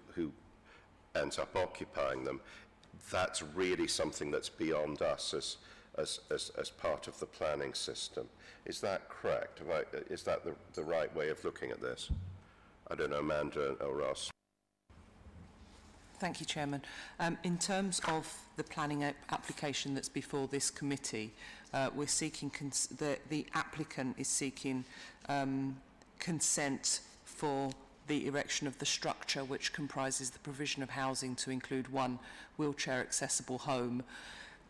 ends up occupying them, that's really something that's beyond us as part of the planning system. Is that correct? Is that the right way of looking at this? I don't know, Amanda or Ross. Thank you, Chairman. In terms of the planning application that's before this committee, we're seeking the applicant is seeking consent for the erection of the structure, which comprises the provision of housing to include one wheelchair accessible home.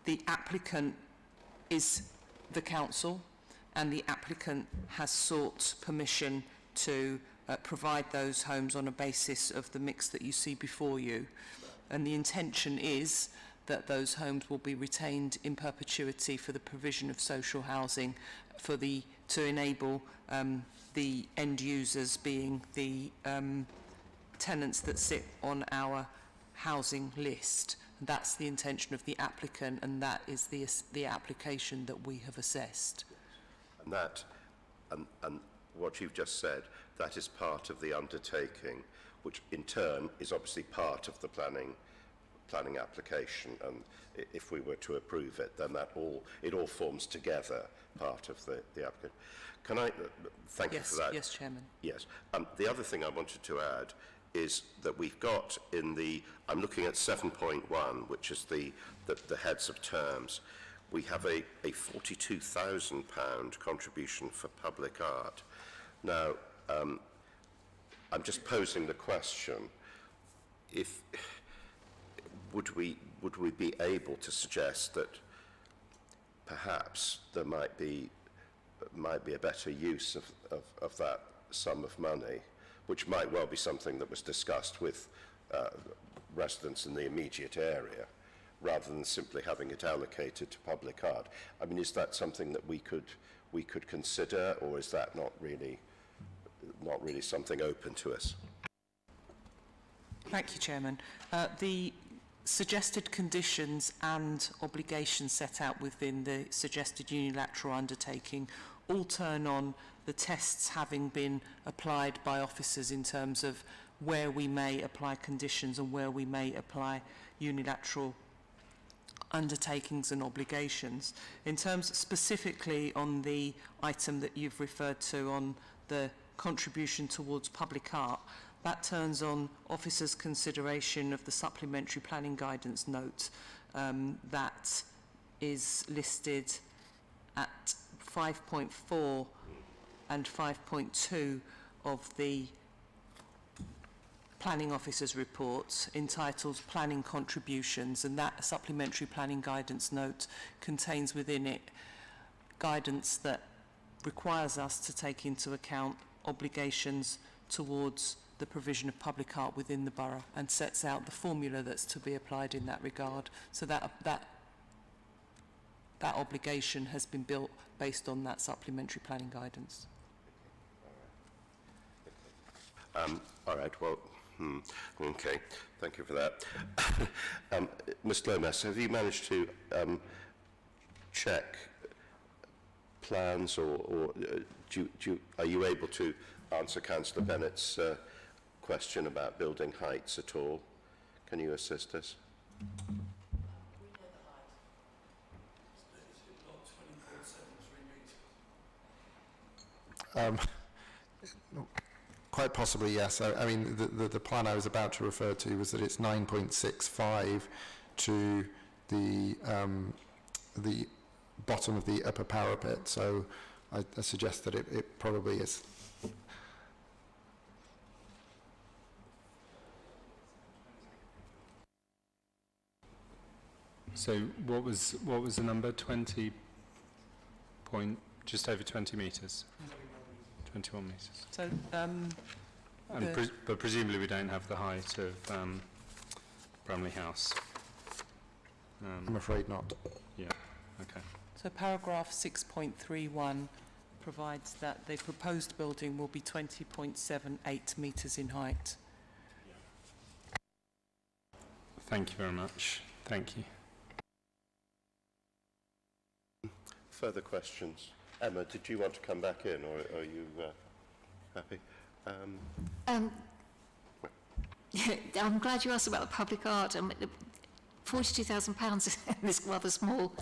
The applicant is the council, and the applicant has sought permission to provide those homes on a basis of the mix that you see before you. And the intention is that those homes will be retained in perpetuity for the provision of social housing to enable the end users, being the tenants that sit on our housing list. And that's the intention of the applicant, and that is the application that we have assessed. And that, and what you've just said, that is part of the undertaking, which in turn is obviously part of the planning application. And if we were to approve it, then it all forms together part of the applicant. Can I thank you for that? Yes, Chairman. Yes. The other thing I wanted to add is that we've got I'm looking at 7.1, which is the heads of terms. We have a £42,000 contribution for public art. Now, I'm just posing the question: would we be able to suggest that perhaps there might be a better use of that sum of money, which might well be something that was discussed with residents in the immediate area, rather than simply having it allocated to public art? I mean, is that something that we could consider, or is that not really something open to us? Thank you, Chairman. The suggested conditions and obligations set out within the suggested unilateral undertaking all turn on the tests having been applied by officers in terms of where we may apply conditions and where we may apply unilateral undertakings and obligations. In terms specifically on the item that you've referred to on the contribution towards public art, that turns on officers' consideration of the supplementary planning guidance note that is listed at 5.4 and 5.2 of the planning officer's report, entitled Planning Contributions, and that supplementary planning guidance note contains within it guidance that requires us to take into account obligations towards the provision of public art within the borough, and sets out the formula that's to be applied in that regard. So that obligation has been built based on that supplementary planning guidance. All right, well, okay, thank you for that. Ms. Lomas, have you managed to check plans, or are you able to answer Councillor Bennett's question about building heights at all? Can you assist us? Quite possibly, yes. I mean, the plan I was about to refer to was that it's 9.65 to the bottom of the upper parapet, so I suggest that it probably is. So what was the number? 20 point, just over 20 metres. 21 metres. So, but presumably we don't have the height of Bramley House. I'm afraid not. Yeah. Okay. so paragraph 6.31 provides that the proposed building will be 20.78 metres in height. Thank you very much. Thank you. Further questions? Emma, did you want to come back in, or are you happy? I'm glad you asked about the public art. £42,000 in this rather small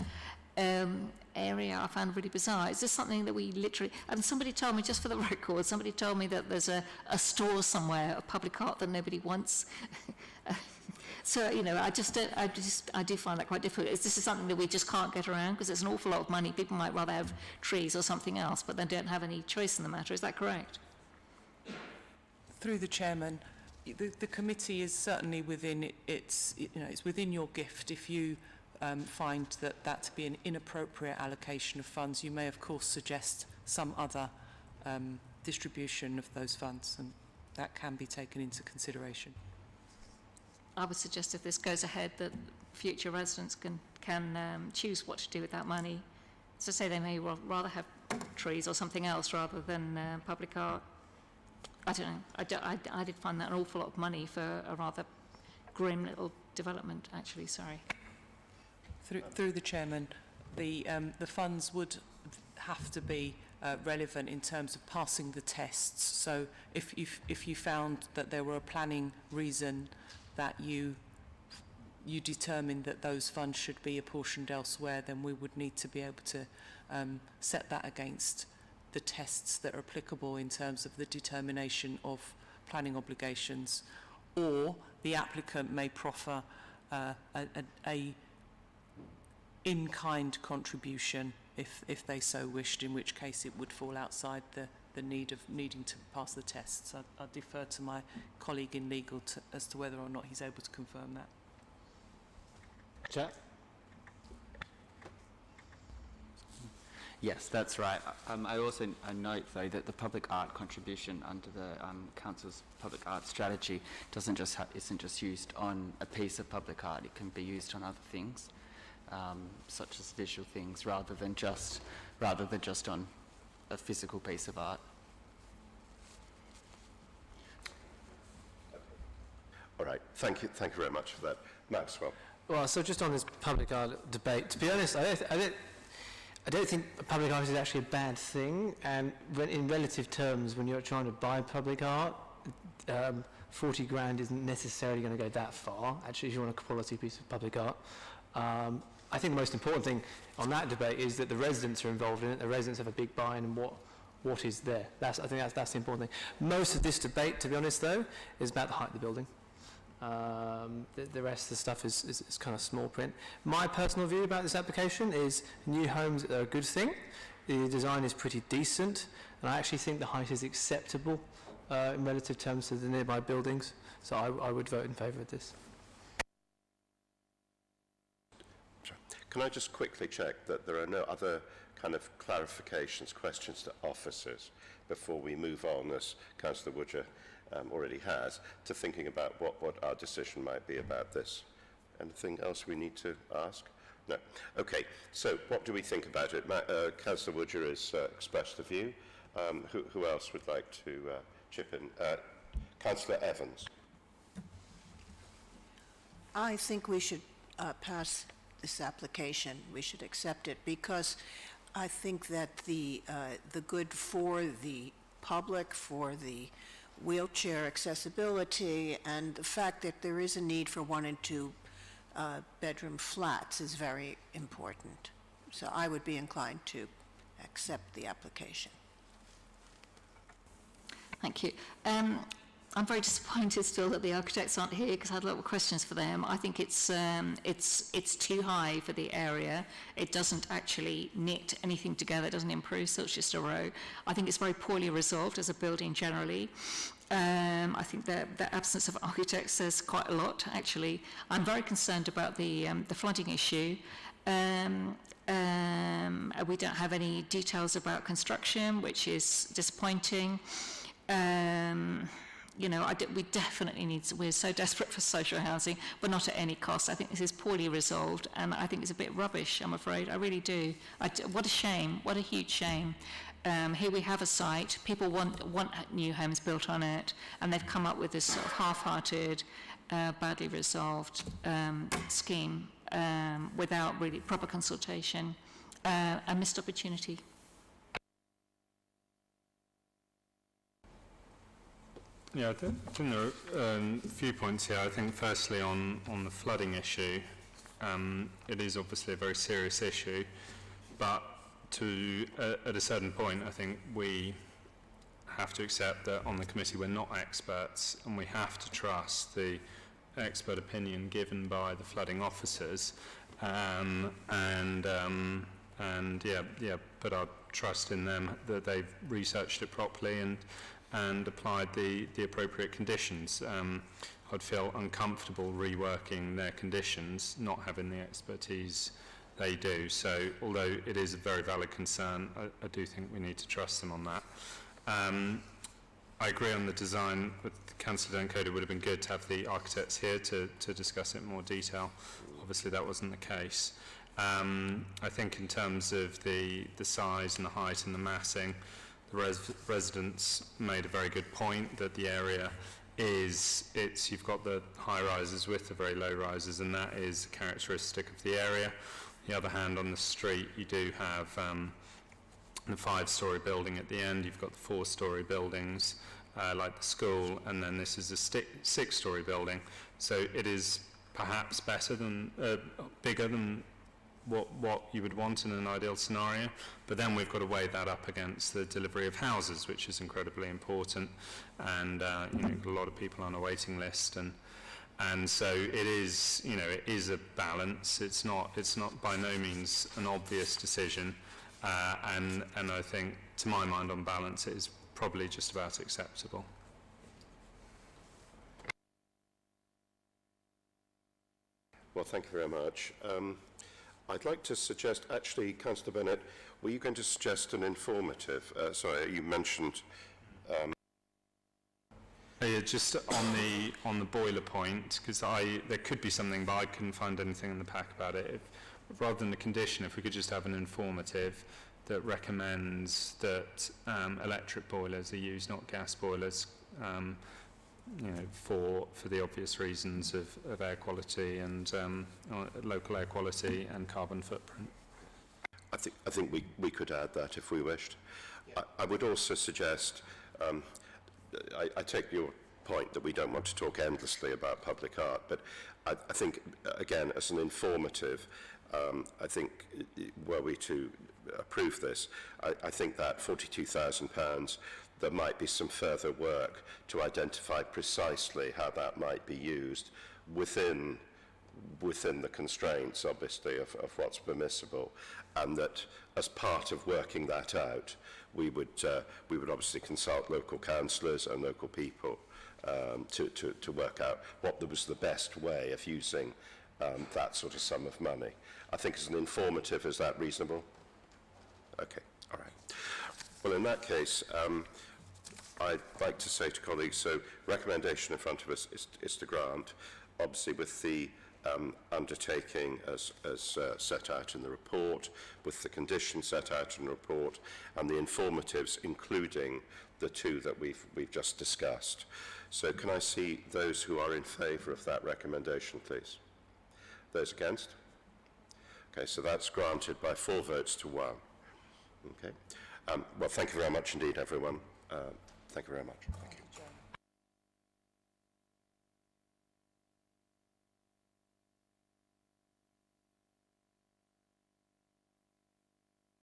area I found really bizarre. Is this something that we literally, and somebody told me, just for the record, somebody told me that there's a store somewhere, a public art that nobody wants. So, you know, I do find that quite difficult. This is something that we just can't get around because it's an awful lot of money. People might rather have trees or something else, but they don't have any choice in the matter. Is that correct? Through the chairman, the committee is certainly within its, you know, it's within your gift. If you find that to be an inappropriate allocation of funds, you may of course suggest some other distribution of those funds, and that can be taken into consideration. I would suggest if this goes ahead that future residents can choose what to do with that money. As I say, they may rather have trees or something else rather than public art. I don't know. I did find that an awful lot of money for a rather grim little development, actually. Sorry. Through the chairman, the funds would have to be relevant in terms of passing the tests. So if you found that there were a planning reason that you determined that those funds should be apportioned elsewhere, then we would need to be able to set that against the tests that are applicable in terms of the determination of planning obligations, or the applicant may proffer a in-kind contribution if they so wished, in which case it would fall outside the need of needing to pass the tests. I'll defer to my colleague in legal as to whether or not he's able to confirm that. Jack? Yes, that's right. I also note, though, that the public art contribution under the Council's public art strategy isn't just used on a piece of public art. It can be used on other things, such as visual things, rather than just on a physical piece of art. All right. Thank you very much for that. Maxwell. Well, so just on this public art debate, to be honest, I don't think public art is actually a bad thing, and in relative terms, when you're trying to buy public art, 40 grand isn't necessarily going to go that far, actually, if you want a quality piece of public art. I think the most important thing on that debate is that the residents are involved in it, the residents have a big buy-in in what is there. I think that's the important thing. Most of this debate, to be honest, though, is about the height of the building. The rest of the stuff is kind of small print. My personal view about this application is new homes are a good thing. The design is pretty decent, and I actually think the height is acceptable in relative terms to the nearby buildings. So I would vote in favour of this. Can I just quickly check that there are no other kind of clarifications, questions to officers before we move on, as Councillor Woodger already has, to thinking about what our decision might be about this? Anything else we need to ask? No. Okay, so what do we think about it? Councillor Woodger has expressed a view. Who else would like to chip in? Councillor Evans. I think we should pass this application. We should accept it because I think that the good for the public, for the wheelchair accessibility, and the fact that there is a need for 1 and 2 bedroom flats is very important. So I would be inclined to accept the application. Thank you. I'm very disappointed still that the architects aren't here because I had a lot of questions for them. I think it's too high for the area. It doesn't actually knit anything together. It doesn't improve Silchester Row. I think it's very poorly resolved as a building generally. I think the absence of architects says quite a lot, actually. I'm very concerned about the flooding issue. We don't have any details about construction, which is disappointing. You know, we definitely need, we're so desperate for social housing, but not at any cost. I think this is poorly resolved, and I think it's a bit rubbish, I'm afraid. I really do. What a shame, what a huge shame. Here we have a site, people want new homes built on it, and they've come up with this sort of half-hearted, badly resolved scheme without really proper consultation, a missed opportunity. Yeah, I think there are a few points here. I think firstly on the flooding issue, it is obviously a very serious issue. but at a certain point, I think we have to accept that on the committee we're not experts, and we have to trust the expert opinion given by the flooding officers, put our trust in them that they've researched it properly and applied the appropriate conditions. I'd feel uncomfortable reworking their conditions, not having the expertise they do. So although it is a very valid concern, I do think we need to trust them on that. I agree on the design with Councillor Duncoda. It would have been good to have the architects here to discuss it in more detail. Obviously that wasn't the case. I think in terms of the size and the height and the massing, the residents made a very good point that the area you've got the high rises with the very low rises, and that is a characteristic of the area. On the other hand, on the street you do have the 5-storey building at the end, you've got the 4-storey buildings like the school, and then this is a 6-storey building. So it is perhaps better than, bigger than what you would want in an ideal scenario, but then we've got to weigh that up against the delivery of houses, which is incredibly important, and a lot of people on a waiting list, and so it is, it is a balance. It's not by no means an obvious decision, and I think, to my mind, on balance, it is probably just about acceptable. Well, thank you very much. I'd like to suggest, actually, Councillor Bennett, were you going to suggest an informative? Sorry, you mentioned... just on the boiler point, because there could be something, but I couldn't find anything in the pack about it. Rather than the condition, if we could just have an informative that recommends that electric boilers are used, not gas boilers, for the obvious reasons of air quality and local air quality and carbon footprint. I think we could add that if we wished. Yeah. I would also suggest, I take your point that we don't want to talk endlessly about public art, but I think, again, as an informative, I think, were we to approve this, I think that £42,000, there might be some further work to identify precisely how that might be used within the constraints, obviously, of what's permissible, and that as part of working that out, we would obviously consult local councillors and local people to work out what was the best way of using that sort of sum of money. I think as an informative, is that reasonable? Okay, all right. Well, in that case, I'd like to say to colleagues, so recommendation in front of us is to grant, obviously with the undertaking as set out in the report, with the conditions set out in the report, and the informatives, including the two that we've just discussed. So can I see those who are in favour of that recommendation, please? Those against? Okay, so that's granted by 4 votes to 1. Okay. Well, thank you very much indeed, everyone. Thank you very much. Thank you.